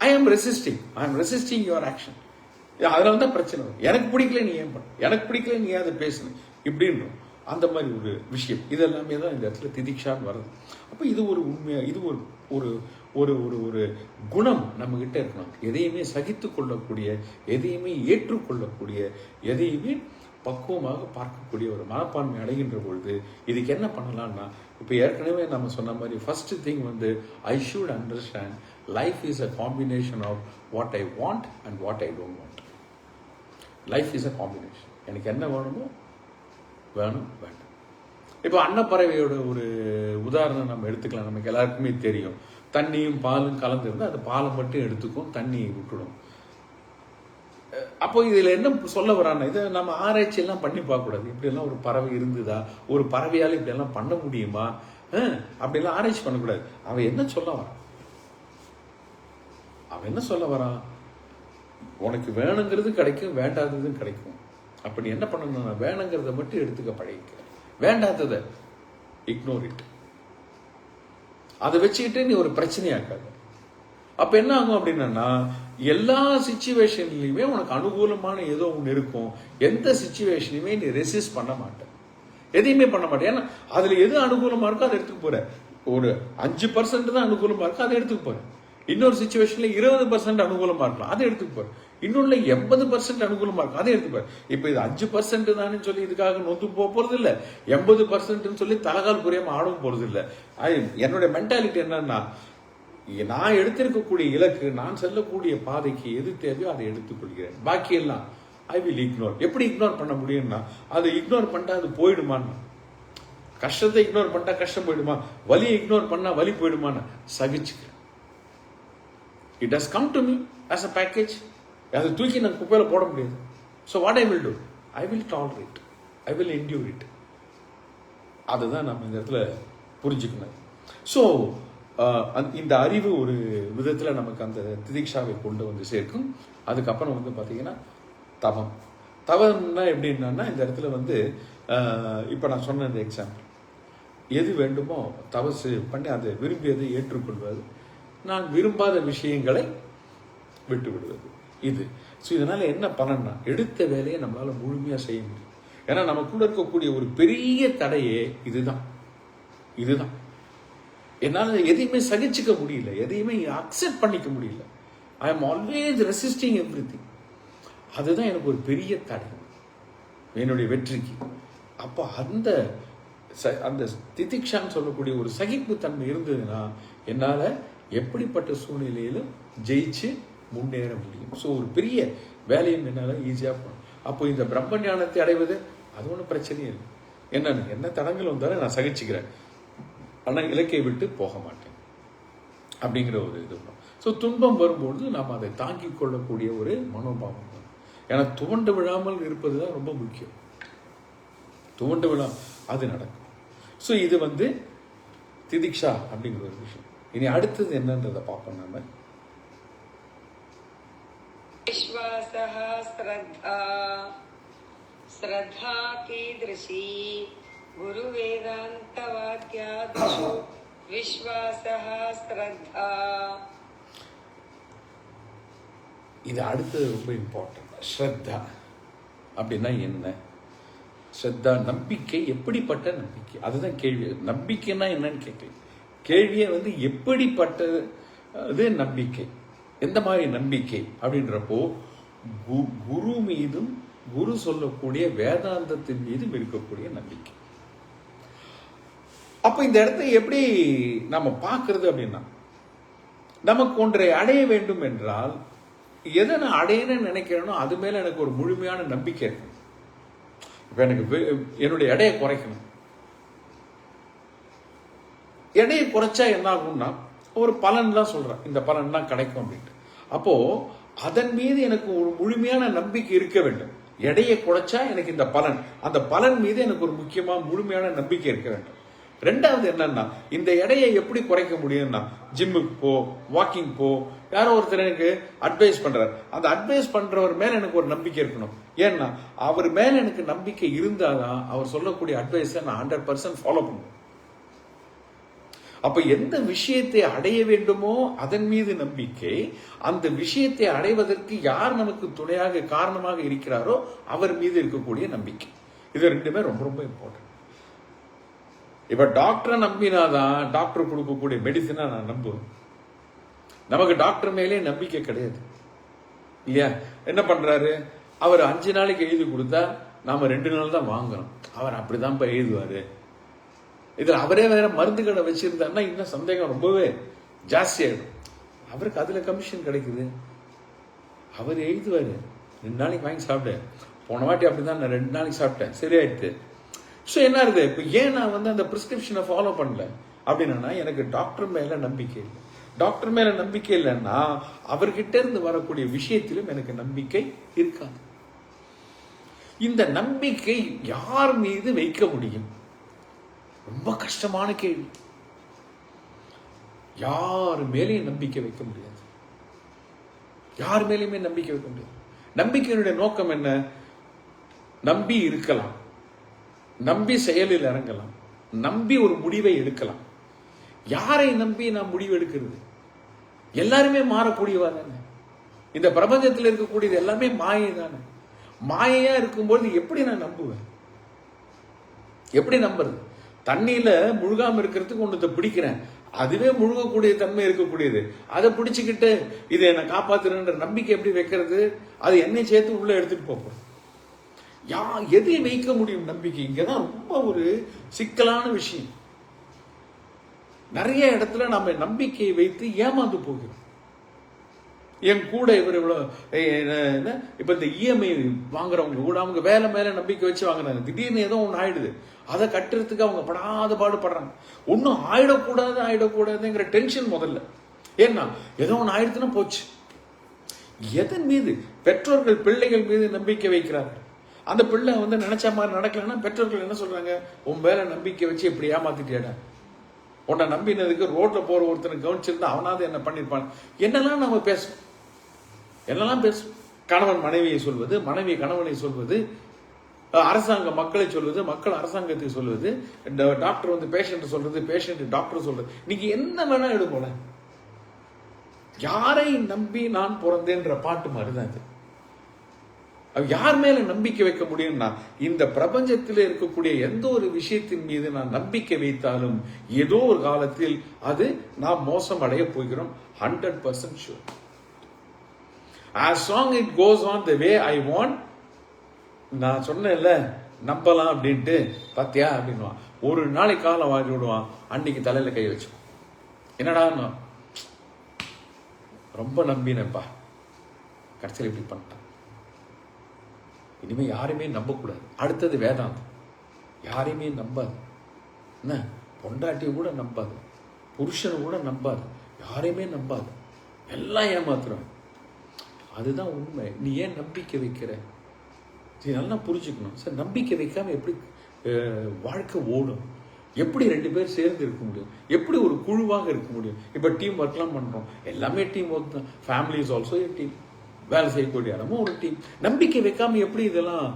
ஐ ஆம் ரெசிஸ்டிங் யுவர் ஆக்ஷன். அதனால தான் பிரச்சனை வரும். எனக்கு பிடிக்கல நீ ஏன் பண்ண, எனக்கு பிடிக்கல நீ அதை பேசணும் இப்படின்றோம். அந்த மாதிரி ஒரு விஷயம் இதெல்லாமே தான் இந்த இடத்துல திதிக்ஷான்னு வருது. அப்போ இது ஒரு உண்மையா, இது ஒரு ஒரு ஒரு ஒரு ஒரு குணம் நம்ம கிட்ட இருக்கணும். எதையுமே சகித்து கொள்ளக்கூடிய, எதையுமே ஏற்றுக்கொள்ளக்கூடிய, எதையுமே பக்குவமாக பார்க்கக்கூடிய ஒரு மனப்பான்மை அடைகின்ற பொழுது இதுக்கு என்ன பண்ணலாம்னா, இப்போ ஏற்கனவே நம்ம சொன்ன மாதிரி ஃபர்ஸ்ட் திங் வந்து I should understand life is a combination of what I want and what I don't want. Life is a combination. எனக்கு என்ன வேணுமோ வேணும், வேண்டாம். இப்போ அன்னப்பறவையோட ஒரு உதாரணம் நம்ம எடுத்துக்கலாம். நமக்கு எல்லாருக்குமே தெரியும், தண்ணியும் பாலும் கலந்துருந்தா அது பாலை மட்டும் எடுத்துக்கும், தண்ணியை விட்டுடும். அப்போ இதுல என்ன சொல்ல வரான்னா, இதை நம்ம ஆராய்ச்சி எல்லாம் பண்ணி பார்க்க கூடாது. இப்படி எல்லாம் ஒரு பறவை இருந்ததா, ஒரு பறவையால இப்படி எல்லாம் பண்ண முடியுமா, அப்படிலாம் ஆராய்ச்சி பண்ணக்கூடாது. அவன் என்ன சொல்ல வரான், அவன் என்ன சொல்ல வரான், உனக்கு வேணுங்கிறது கிடைக்கும், வேண்டாததும் கிடைக்கும். அப்படி என்ன பண்ணணும்னா வேணுங்கிறத மட்டும் எடுத்துக்க பழகிக்க, வேண்டாததை இக்னோர் இட். அதை வச்சுக்கிட்டு நீ ஒரு பிரச்சனையாக்காது. அப்ப என்ன ஆகும் அப்படின்னா, எல்லா சிச்சுவேஷன்லயுமே உனக்கு அனுகூலமான ஏதோ ஒன்று இருக்கும். எந்த சிச்சுவேஷனையுமே நீ ரெசிஸ்ட் பண்ண மாட்ட, எதையுமே பண்ண மாட்டேன். ஏன்னா அதுல எது அனுகூலமா இருக்கோ அதை எடுத்துக்க போற. ஒரு 5% தான் அனுகூலமா இருக்கோ அதை எடுத்துக்க போற. இன்னொரு சிச்சுவேஷன்ல 20% அனுகூலமா இருக்கலாம், அதை எடுத்துக்க போற. இன்னொன்னு 80% அனுகூலமா இருக்கும், அதை எடுத்துப்பாரு. இப்ப இது 5% தானே சொல்லி இதுக்காக நொந்து போறது இல்ல, 80% சொல்லி தலகால் புரியாம ஆடவும் போறது இல்ல. என்னுடைய மென்டாலிட்டி என்னன்னா, நான் எடுத்திருக்கக்கூடிய இலக்கு, நான் செல்லக்கூடிய பாதைக்கு எது தேவையோ அதை எடுத்துக்கொள்கிறேன். பாக்கி எல்லாம் ஐ வில் இக்னோர். எப்படி இக்னோர் பண்ண முடியும்னா, அதை இக்னோர் பண்ணிட்டா அது போயிடுமான்னு. கஷ்டத்தை இக்னோர் பண்ணிட்டா கஷ்டம் போயிடுமா, வலியை இக்னோர் பண்ணா வலி போயிடுமான்னு சகிச்சுக்கிறேன். It has come to me as a package. அதை தூக்கி நான் குப்பையில போட முடியாது. So what I will do, I will tolerate, I will endure it. அதுதான் நம்ம இந்த இடத்துல புரிஞ்சுக்கணும். ஸோ இந்த அறிவு ஒரு விதத்தில் நமக்கு அந்த திதிக்ஷாவை கொண்டு வந்து சேர்க்கும். அதுக்கப்புறம் வந்து பார்த்தீங்கன்னா தவம். தவம்னா எப்படின்னா, இந்த இடத்துல வந்து இப்போ நான் சொன்ன இந்த எக்ஸாம்பிள், எது வேண்டுமோ தவசு பண்ணி அதை விரும்பியதை ஏற்றுக்கொள்வது, நான் விரும்பாத விஷயங்களை விட்டு விடுவது, இது. ஸோ இதனால என்ன பலன்னா, எடுத்த வேலையை நம்மளால முழுமையாக செய்ய முடியும். ஏன்னா நமக்குள்ள இருக்கக்கூடிய ஒரு பெரிய தடையே இதுதான். என்னால் எதையுமே சகிச்சுக்க முடியல, எதையுமே அக்செப்ட் பண்ணிக்க முடியல. I am always resisting everything. அதுதான் எனக்கு ஒரு பெரிய தடை என்னுடைய வெற்றிக்கு. அப்போ அந்த திதிக்ஷான்னு சொல்லக்கூடிய ஒரு சகிப்புத்தன்மை இருந்ததுன்னா என்னால் எப்படிப்பட்ட சூழ்நிலையிலும் ஜெயிச்சு முன்னேற முடியும். ஸோ ஒரு பெரிய வேலையும் என்னால் ஈஸியாக போகணும். அப்போ இந்த பிரம்ம ஞானத்தை அடைவது அது ஒன்றும் பிரச்சனையே இல்லை. என்ன தடங்கள் வந்தாலும் நான் சகிச்சுக்கிறேன், ஆனால் இலக்கை விட்டு போக மாட்டேன் அப்படிங்கிற ஒரு இது. ஸோ துன்பம் வரும்பொழுது நாம் அதை தாங்கிக் கொள்ளக்கூடிய ஒரு மனோபாவம் தான். ஏன்னா துவண்டு விழாமல் இருப்பது தான் ரொம்ப முக்கியம். துவண்டு விழா அது நடக்கும். ஸோ இது வந்து திதிக்ஷா அப்படிங்கிற ஒரு விஷயம். இனி அடுத்தது என்னன்றதை பார்ப்போம் நாம. विश्वासः श्रद्धा कीदृशी गुरुवेदान्तवाक्यादिषु विश्वासः श्रद्धा. இது அடுத்தது ரொம்ப இம்பார்ட்டன்ட். ஸ்ரத்தா அப்படின்னா என்ன? ஸ்ரத்தா நம்பிக்கை. எப்படிப்பட்ட நம்பிக்கை, அதுதான் கேள்வி. நம்பிக்கைன்னா என்னன்னு கேட்கல, கேள்வியை வந்து எப்படிப்பட்டது நம்பிக்கை. எந்த மாதிரி நம்பிக்கை அப்படின்றப்போ குரு மீதும் குரு சொல்லக்கூடிய வேதாந்தத்தின் மீதும் இருக்கக்கூடிய நம்பிக்கை. அப்ப இந்த இடத்தை எப்படி நம்ம பார்க்கிறது அப்படின்னா, நமக்கு ஒன்றை அடைய வேண்டும் என்றால் எதை நான் அடையணும்னு நினைக்கிறேனோ அது மேல எனக்கு ஒரு முழுமையான நம்பிக்கை இருக்கு. இப்ப எனக்கு என்னுடைய எடையை குறைக்கணும். எடையை குறைச்சா என்ன ஆகும்னா ஒரு பலன் தான் சொல்றேன், இந்த பலன் தான் கிடைக்கும் அப்படின்ட்டு. அப்போ அதன் மீது எனக்கு ஒரு முழுமையான நம்பிக்கை இருக்க வேண்டும். எடையை குறைச்சா எனக்கு இந்த பலன், அந்த பலன் மீது எனக்கு ஒரு முழுமையான நம்பிக்கை இருக்க வேண்டும். ரெண்டாவது என்னன்னா, இந்த எடையை எப்படி குறைக்க முடியும்னா, ஜிம்முக்கு போ, வாக்கிங் போ, யாரோ ஒருத்தர் எனக்கு அட்வைஸ் பண்றாரு, அந்த அட்வைஸ் பண்றவர் மேல எனக்கு ஒரு நம்பிக்கை இருக்கணும். ஏன்னா அவர் மேல எனக்கு நம்பிக்கை இருந்தாதான் அவர் சொல்லக்கூடிய அட்வைஸை நான் 100% ஃபாலோ பண்ணுவேன். அப்ப எந்த விஷயத்தை அடைய வேண்டுமோ அதன் மீது நம்பிக்கை, அந்த விஷயத்தை அடைவதற்கு யார் நமக்கு துணையாக காரணமாக இருக்கிறாரோ அவர் மீது இருக்கக்கூடிய நம்பிக்கை. இது ரெண்டுமே ரொம்ப ரொம்ப இம்பார்ட்டன்ட். இப்ப டாக்டரை நம்பினாதான் டாக்டர் கொடுக்கக்கூடிய மெடிசனை நான் நம்புவேன். நமக்கு டாக்டர் மேலே நம்பிக்கை கிடையாது இல்லையா? என்ன பண்றாரு, அவர் 5 நாளைக்கு எழுதி கொடுத்தா நாம 2 நாள் தான் வாங்குறோம். அவர் அப்படிதான் எழுதுவாரு. இதுல அவரே வேற மருந்து கடை வச்சிருந்தாருன்னா இன்னும் சந்தேகம் ரொம்பவே ஜாஸ்தியாயிடும். அவருக்கு அதுல கமிஷன் கிடைக்குது. அவர் எழுதுவாரு, 2 நாளைக்கு வாங்கி சாப்பிட்டேன், போன வாட்டி அப்படிதான் நான் 2 நாளைக்கு சாப்பிட்டேன், சரியாயிடுது. ஸோ என்ன இருக்குது, இப்போ ஏன் நான் அந்த பிரிஸ்கிரிப்ஷனை ஃபாலோ பண்ணல அப்படின்னா, எனக்கு டாக்டர் மேல நம்பிக்கை இல்லை. டாக்டர் மேல நம்பிக்கை இல்லைன்னா அவர்கிட்ட இருந்து வரக்கூடிய விஷயத்திலும் எனக்கு நம்பிக்கை இருக்காது. இந்த நம்பிக்கை யார் மீது வைக்க முடியும்? ரொம்ப கஷ்டமான கேள்வி. யார் மேலேயும் நம்பிக்கை வைக்க முடியாது. யார் மேலேயுமே நம்பிக்கை வைக்க முடியாது. நம்பிக்கையினுடைய நோக்கம் என்ன? நம்பி இருக்கலாம், நம்பி செயலில் இறங்கலாம், நம்பி ஒரு முடிவை எடுக்கலாம். யாரை நம்பி நான் முடிவு எடுக்கிறது? எல்லாருமே மாறக்கூடியவா தானே. இந்த பிரபஞ்சத்தில் இருக்கக்கூடியது எல்லாமே மாயை தானே. மாயையா இருக்கும்போது எப்படி நான் நம்புவேன்? எப்படி நம்புறது? தண்ணியில முழுகாம இருக்கிறதுக்கு ஒன்றத்தை பிடிக்கிறேன், அதுவே முழுகக்கூடிய தன்மை இருக்கக்கூடியது. அதை பிடிச்சுக்கிட்டு இதை என்னை காப்பாத்துறன்ற நம்பிக்கை எப்படி வைக்கிறது? அது என்னை சேர்த்து உள்ள எடுத்துட்டு போகும். எதை வைக்க முடியும் நம்பிக்கை? இங்கதான் ரொம்ப ஒரு சிக்கலான விஷயம். நிறைய இடத்துல நம்ம நம்பிக்கையை வைத்து ஏமாந்து போகிறோம். என் கூட இவர் இப்ப இந்த இஎம்ஐ வாங்குறவங்க கூட அவங்க வேலை மேல நம்பிக்கை வச்சு வாங்குறாங்க. திடீர்னு ஏதோ ஒண்ணு ஆயிடுது, அதை கட்டுறதுக்கு அவங்க படாத பாடுபடுறாங்க. ஒன்னும் ஆயிடக்கூடாதுங்கிற டென்ஷன் முதல்ல. ஏன்னா ஏதோ ஒண்ணு ஆயிடுதுன்னா போச்சு. எதன் மீது? பெற்றோர்கள் பிள்ளைகள் மீது நம்பிக்கை வைக்கிறார்கள். அந்த பிள்ளை நினைச்ச மாதிரி நடக்கலன்னா பெற்றோர்கள் என்ன சொல்றாங்க? உன் மேல நம்பிக்கை வச்சு இப்படி ஏமாத்திட்டியாடா, உன்னை நம்பினதுக்கு ரோட்ல போற ஒருத்தனை கவனிச்சிருந்தா அவனாவது என்ன பண்ணிருப்பான். என்னெல்லாம் நம்ம பேசும், என்னெல்லாம் பேசும். கணவன் மனைவியை சொல்வது, மனைவி கணவனை சொல்வது, அரசாங்கம் மக்களை சொல்வது, மக்கள் அரசாங்கத்தை சொல்வது, டாக்டர் பேஷண்ட் சொல்றது, பேஷண்ட் டாக்டர் சொல்றது. நீங்க என்ன வேணா எடுக்கல. யாரை நம்பி நான் பிறந்தேன்ற பாட்டு மாதிரிதான் இது. யார் மேல நம்பிக்கை வைக்க முடியும்னா, இந்த பிரபஞ்சத்தில் இருக்கக்கூடிய எந்த ஒரு விஷயத்தின் மீது நான் நம்பிக்கை வைத்தாலும் ஏதோ ஒரு காலத்தில் அது நாம் மோசம் அடைய போகிறோம். 100% sure. As long it goes on the way I want, நான் சொன்னேன்ல நம்பலாம் அப்படின்ட்டு, பாத்தியா அப்படின்வான். ஒரு நாளைக்கு காலம் வாரி விடுவான், அன்னைக்கு தலையில கை வச்சு, என்னடா ரொம்ப நம்பினப்பா, கடைசியில் இப்படி பண்ணிட்டான். இனிமே யாரையுமே நம்பக்கூடாது. அடுத்தது வேதாந்தம். யாரையுமே நம்பாது. என்ன, பொண்டாட்டியை கூட நம்பாது, புருஷனை கூட நம்பாது, யாரையுமே நம்பாது, எல்லாம் ஏமாத்துறோம். அதுதான் உண்மை. நீ ஏன் நம்பிக்கை வைக்கிற? நல்லா புரிஞ்சுக்கணும். சார், நம்பிக்கை வைக்காம எப்படி வாழ்க்கை ஓடும்? எப்படி 2 பேர் சேர்ந்து இருக்க முடியும்? எப்படி ஒரு குழுவாக இருக்க முடியும்? இப்ப டீம் ஒர்க்லாம் பண்றோம், எல்லாமே டீம் ஒர்க் தான். Family is also A team. வேலை செய்யக்கூடிய இடமும் ஒரு டீம். நம்பிக்கை வைக்காம எப்படி இதெல்லாம்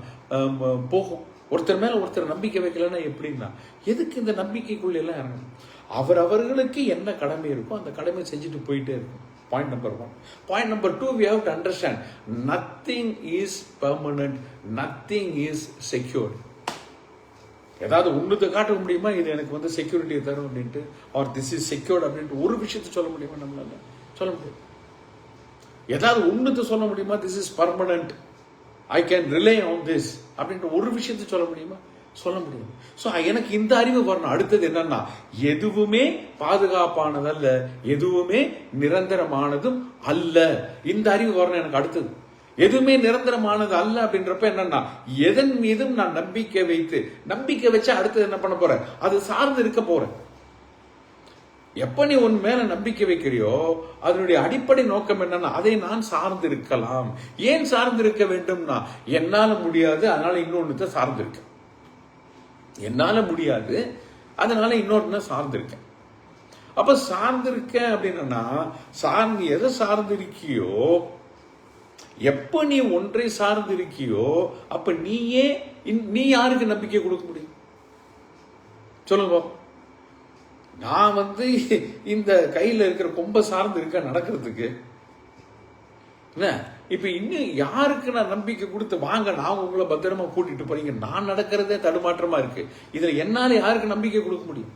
போகும்? ஒருத்தர் மேல ஒருத்தர் நம்பிக்கை வைக்கலன்னா எப்படின்னா, எதுக்கு இந்த நம்பிக்கைக்குள்ள எல்லாம் இறங்கணும்? அவர்களுக்கு என்ன கடமை இருக்கோ அந்த கடமை செஞ்சுட்டு போயிட்டே இருக்கும். Point number 1. Point number 2, we have to understand nothing is permanent, nothing is secured. ஏதாவது ஒண்ணுத்தை காட்ட முடியுமா இது எனக்கு செக்யூரிட்டியை தரும் அப்படின்ட்டு, ஆர் திஸ் இஸ் செக்யூர்ட் அப்படின்ட்டு ஒரு விஷயத்த சொல்ல முடியுமா? நம்மளால சொல்ல முடியும். ஏதாவது ஒண்ணுத்த சொல்ல முடியுமா? This is permanent, I can relay on this அப்படின்ற ஒரு விஷயத்தை சொல்ல முடியுமா? சொல்ல முடியும். ஸோ எனக்கு இந்த அறிவு வரணும். அடுத்தது என்னன்னா, எதுவுமே பாதுகாப்பானதல்ல, எதுவுமே நிரந்தரமானதும் அல்ல. இந்த அறிவு வரணும் எனக்கு. அடுத்தது எதுவுமே நிரந்தரமானது அல்ல அப்படின்றப்ப என்னன்னா, எதன் மீதும் நான் நம்பிக்கை வச்சா அடுத்தது என்ன பண்ண போறேன்? அது சார்ந்து இருக்க போறேன். எப்ப நீ உன் மேல நம்பிக்கை வைக்கிறியோ அதனுடைய அடிப்படை நோக்கம் என்னன்னா, அதை நான் சார்ந்து இருக்கலாம். ஏன் சார்ந்து இருக்க வேண்டும்னா, என்னால முடியாது அதனால இன்னொன்னு சார்ந்து இருக்கேன். என்னால முடியாது அதனால இன்னொன்னு சார்ந்து இருக்கேன். அப்ப சார்ந்து இருக்கேன் அப்படின்னா, சார்ந்து எதை சார்ந்து இருக்கியோ, எப்ப நீ ஒன்றை சார்ந்து இருக்கியோ அப்ப நீ யாருக்கு நம்பிக்கை கொடுக்க முடியும்? சொல்லுங்க. நான் இந்த கையில இருக்கிற கொம்பை சார்ந்து இருக்க நடக்கிறதுக்கு என்ன? இப்ப இன்னும் யாருக்கு நான் நம்பிக்கை கொடுத்து வாங்க நான் உங்களை பத்திரமா கூட்டிட்டு போறீங்க, நான் நடக்கிறதே தடுமாற்றமா இருக்கு. இதுல என்னால யாருக்கு நம்பிக்கை கொடுக்க முடியும்?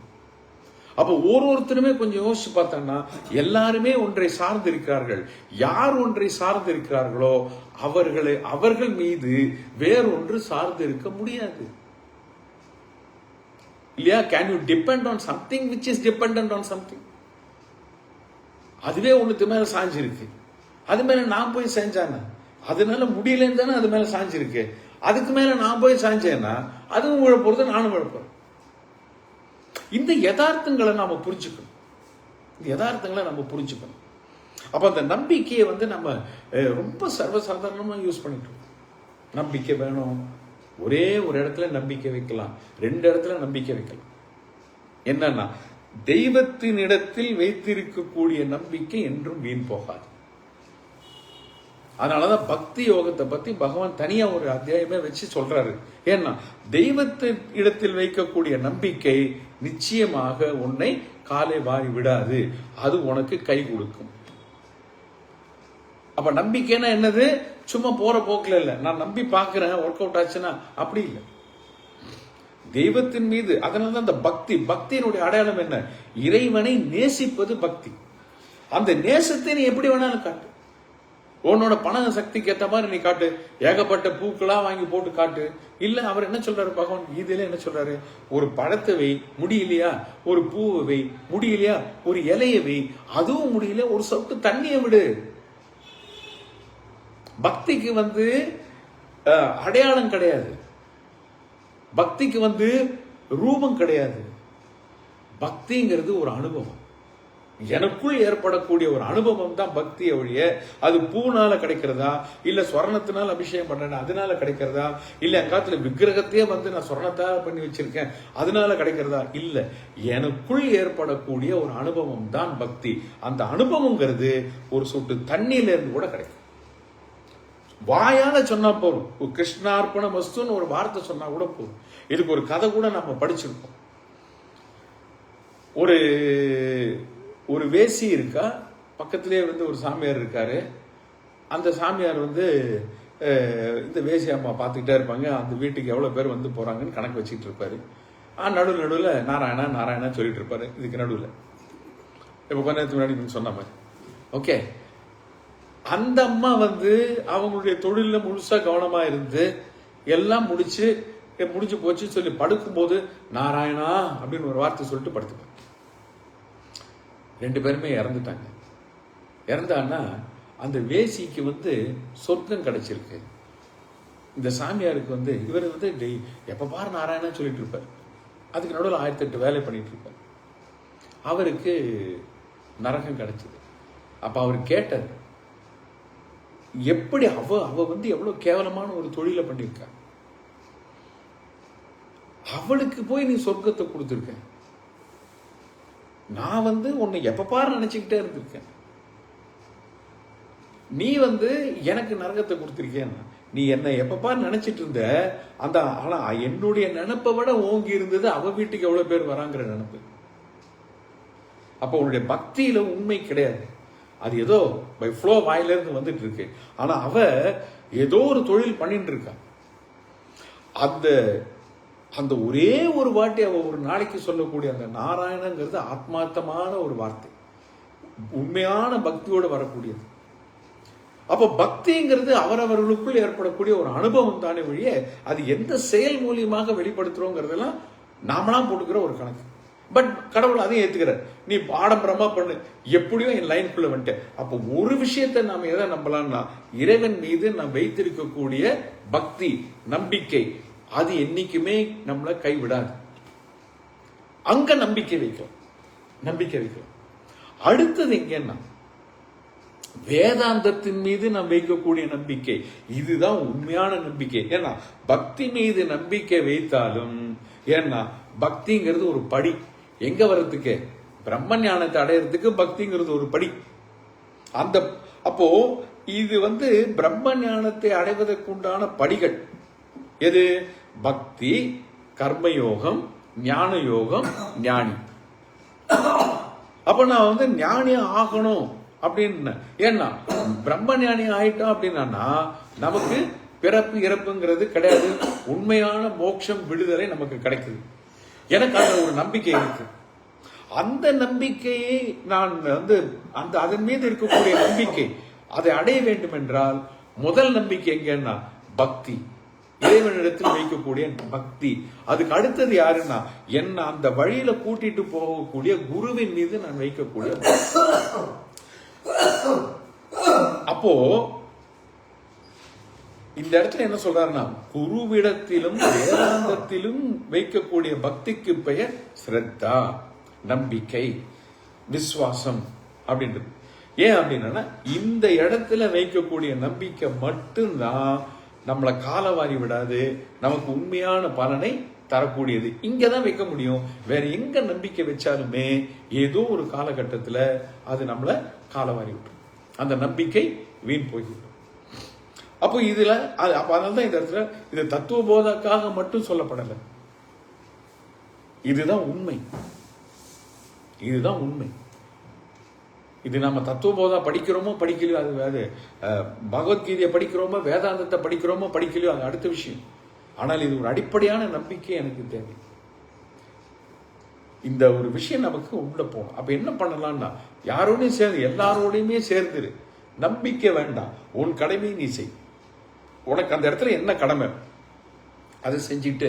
அப்ப ஒருத்தருமே கொஞ்சம் யோசிச்சு பார்த்தோம்னா, எல்லாருமே ஒன்றை சார்ந்து இருக்கிறார்கள். யார் ஒன்றை சார்ந்து இருக்கிறார்களோ அவர்கள் மீது வேறொன்று சார்ந்து இருக்க முடியாது. இல்லையா? Can you depend on something which is dependent on something? அதுவே ஒண்ணுத்து மேல சாஞ்சிருக்கு, அது மேல நான் போய் செஞ்சானே அதனால முடியலன்னு தானே அது மேல சாஞ்சிருக்கு. அதுக்கு மேல நான் போய் சாஞ்சேன்னா அதுவும் விழப்போறது, நானும் விழப்போறேன். இந்த யதார்த்தங்களை நாம புரிஞ்சுக்கணும். அப்ப அந்த நம்பிக்கையை நம்ம ரொம்ப சர்வசாதாரணமா யூஸ் பண்ணிட்டு இருக்கோம். நம்பிக்கை வேணும், ஒரே ஒரு இடத்துல நம்பிக்கை வைக்கலாம், 2 இடத்துல நம்பிக்கை வைக்கலாம். என்னன்னா, தெய்வத்தின் இடத்தில் வைத்திருக்கக்கூடிய நம்பிக்கை என்றும் வீண் போகாது. அதனாலதான் பக்தி யோகத்தை பத்தி பகவான் தனியா ஒரு அத்தியாயமே வச்சு சொல்றாரு. ஏன்னா, தெய்வத்தின் இடத்தில் வைக்கக்கூடிய நம்பிக்கை நிச்சயமாக உன்னை காலை வாரி விடாது, அது உனக்கு கை கொடுக்கும். அப்ப நம்பிக்கைன்னா என்னது? சும்மா போற போக்குல இல்ல, நான் நம்பி பாக்குறேன் ஒர்க் அவுட் ஆச்சுன்னா அப்படி இல்லை. தெய்வத்தின் மீது. அதனாலதான் அந்த பக்தியினுடைய அடையாளம் என்ன? இறைவனை நேசிப்பது பக்தி. அந்த நேசத்தை நீ எப்படி வேணாலும் காட்டு. உன்னோட பண சக்திக்கு ஏற்ற மாதிரி நீ காட்டு. ஏகப்பட்ட பூக்களா வாங்கி போட்டு காட்டு. இல்ல, அவர் என்ன சொல்றாரு பகவான் கீதையில என்ன சொல்றாரு? ஒரு பழத்தை வை, முடியலையா? ஒரு பூவை வை, முடியலையா? ஒரு இலையை வை, அதுவும் முடியல, ஒரு சொட்டு தண்ணியை விடு. பக்திக்கு அடையாளம் கிடையாது, பக்திக்கு ரூபம் கிடையாது. பக்திங்கிறது ஒரு அனுபவம். எனக்குள் ஏற்படக்கூடிய ஒரு அனுபவம் தான் பக்தியை ஒழிய, அது பூனால கிடைக்கிறதா, இல்ல சொர்ணத்தினால அபிஷேகம் பண்றேன் அதனால கிடைக்கிறதா, இல்ல எங்காத்துல விக்கிரகத்தையே நான் சொர்ணத்தால பண்ணி வச்சிருக்கேன் அதனால கிடைக்கிறதா? இல்ல, எனக்குள் ஏற்படக்கூடிய ஒரு அனுபவம் தான் பக்தி. அந்த அனுபவங்கிறது ஒரு சொட்டு தண்ணியில இருந்து கூட கிடைக்கும். வாயால சொன்னா போதும், கிருஷ்ணார்ப்பண மஸ்துன்னு ஒரு வார்த்தை சொன்னா கூட போதும். இதுக்கு ஒரு கதை கூட நம்ம படிச்சிருக்கோம். ஒரு வேசி இருக்கா, பக்கத்திலே ஒரு சாமியார் இருக்காரு. அந்த சாமியார் இந்த வேசி அம்மா பார்த்துக்கிட்டே இருப்பாங்க. அந்த வீட்டுக்கு எவ்வளவு பேர் போறாங்கன்னு கணக்கு வச்சுட்டு இருப்பாரு. நடுவில் நாராயணா நாராயணா சொல்லிட்டு இருப்பாரு. இதுக்கு நடுவில் இப்ப கொஞ்ச நேரத்துக்கு முன்னாடி சொன்ன மாதிரி ஓகே, அந்த அம்மா அவங்களுடைய தொழில முழுசா கவனமா இருந்து எல்லாம் முடிஞ்சு போச்சு சொல்லி படுக்கும்போது நாராயணா அப்படின்னு ஒரு வார்த்தை சொல்லிட்டு படுத்துப்பாங்க. 2 பேருமே இறந்துட்டாங்க. இறந்தான்னா அந்த வேசிக்கு சொர்க்கம் கிடைச்சிருக்கு. இந்த சாமியாருக்கு இவர் எப்ப பாரு நாராயணா சொல்லிட்டு இருப்பார். அதுக்கு நடுவில் 1008 வேலை பண்ணிட்டு இருப்பார். அவருக்கு நரகம் கிடைச்சது. அப்ப அவர் கேட்டார், எப்படி அவ எவ்வளவு கேவலமான ஒரு தொழிலை பண்ணிருக்க, அவளுக்கு போய் நீ சொர்க்கத்தை கொடுத்திருக்க, நான் உன்னை எப்ப பாரு நினைச்சுக்கிட்டே இருந்திருக்கேன், நீ எனக்கு நரகத்தை கொடுத்திருக்கேன், நீ என்ன எப்ப பாரு நினைச்சிட்டு இருந்த, ஆனா என்னுடைய நினைப்பை விட ஓங்கி இருந்தது அவ வீட்டுக்கு எவ்வளவு பேர் வராங்கிற நினைப்பு. அப்ப உன்னுடைய பக்தியில உண்மை கிடையாது, அது ஏதோ பை ஃப்ளோ வாயில இருந்து வந்துட்டு இருக்கு. ஆனா அவ ஏதோ ஒரு தொழில் பண்ணிட்டு இருக்கா. அந்த ஒரே ஒரு வார்த்தை அவ ஒரு நாளைக்கு சொல்லக்கூடிய அந்த நாராயணங்கிறது ஆத்மார்த்தமான ஒரு வார்த்தை, உண்மையான பக்தியோடு வரக்கூடியது. அப்போ பக்திங்கிறது அவரவர்களுக்குள் ஏற்படக்கூடிய ஒரு அனுபவம் தானே வழியே அது எந்த செயல் மூலியமாக வெளிப்படுத்துறோங்கிறதெல்லாம் நாமளாம் போட்டுக்கிற ஒரு கணக்கு. பட் கடவுள் அதையும் ஏத்துக்கிறார். நீ ஆடம்பரமா பண்ணு, எப்படியும் என் லைனுக்குள்ள வந்துட்டு. அப்போ ஒரு விஷயத்தை நாம எதை நம்பலாம்னா, இறைவன் மீது நாம் வைத்திருக்கக்கூடிய பக்தி, நம்பிக்கை, அது என்னைக்குமே நம்மளை கைவிடாது. அங்க நம்பிக்கை வைக்கலாம். அடுத்தது எங்கன்னா வேதாந்தத்தின் மீது நாம் வைக்கக்கூடிய நம்பிக்கை, இதுதான் உண்மையான நம்பிக்கை. ஏன்னா பக்தி மீது நம்பிக்கை வைத்தாலும், ஏன்னா பக்திங்கிறது ஒரு படி. எங்க வர்றதுக்கு? பிரம்ம ஞானத்தை அடையிறதுக்கு பக்திங்கிறது ஒரு படி. அப்போ இது பிரம்ம ஞானத்தை அடைவதற்குண்டான படிகள் எது? பக்தி, கர்மயோகம், ஞான யோகம், ஞானி. அப்ப நான் ஞானியா ஆகணும் அப்படின்னு, ஏன்னா பிரம்ம ஞானி ஆயிட்டோம் அப்படின்னா நமக்கு பிறப்பு இறப்புங்கிறது கிடையாது. உண்மையான மோட்சம், விடுதலை நமக்கு கிடைக்குது. எனக்கு அதுல ஒரு நம்பிக்கை இருக்கு. அந்த நம்பிக்கையை நான் அதன் மீது இருக்கக்கூடிய நம்பிக்கை, அதை அடைய வேண்டும் என்றால் முதல் நம்பிக்கை எங்கன்னா பக்தி, இறைவனிடத்தில் வைக்கக்கூடிய பக்தி. அதுக்கு அடுத்தது யாருன்னா என்ன அந்த வழியில கூட்டிட்டு போகக்கூடிய குருவின் மீது நான் வைக்கக்கூடிய. அப்போ இந்த இடத்துல என்ன சொல்றாருன்னா, குருவிடத்திலும் வேதாந்தத்திலும் வைக்கக்கூடிய பக்திக்கு பெயர் ஸ்ரத்தா, நம்பிக்கை, விசுவாசம் அப்படின்றது. ஏன் அப்படின்னா இந்த இடத்துல வைக்கக்கூடிய நம்பிக்கை மட்டும்தான் நம்மளை காலவாரி விடாது, நமக்கு உண்மையான பலனை தரக்கூடியது. இங்கதான் வைக்க முடியும். வேற எங்க நம்பிக்கை வச்சாலுமே ஏதோ ஒரு காலகட்டத்தில் அது நம்மளை காலவாரி விட்டுரும், அந்த நம்பிக்கை வீண் போய்விடும். அப்போ இதுல அதனால்தான் இந்த இடத்துல இது தத்துவ போதற்காக மட்டும் சொல்லப்படலை. இதுதான் உண்மை. இது நம்ம தத்துவ போதா படிக்கிறோமோ படிக்கலையோ, அது பகவத்கீதையை படிக்கிறோமோ, வேதாந்தத்தை படிக்கிறோமோ படிக்கலையோ, அது அடுத்த விஷயம். ஆனால் இது ஒரு அடிப்படையான நம்பிக்கை எனக்கு தேவை. இந்த ஒரு விஷயம் நமக்கு உள்ள போகணும். அப்ப என்ன பண்ணலாம்னா, யாரோடையும் சேர்ந்து, எல்லாரோடையுமே சேர்ந்துரு. நம்பிக்கை வேண்டாம், உன் கடமையை நீ செய். உனக்கு அந்த இடத்துல என்ன கடமை அதை செஞ்சுட்டு,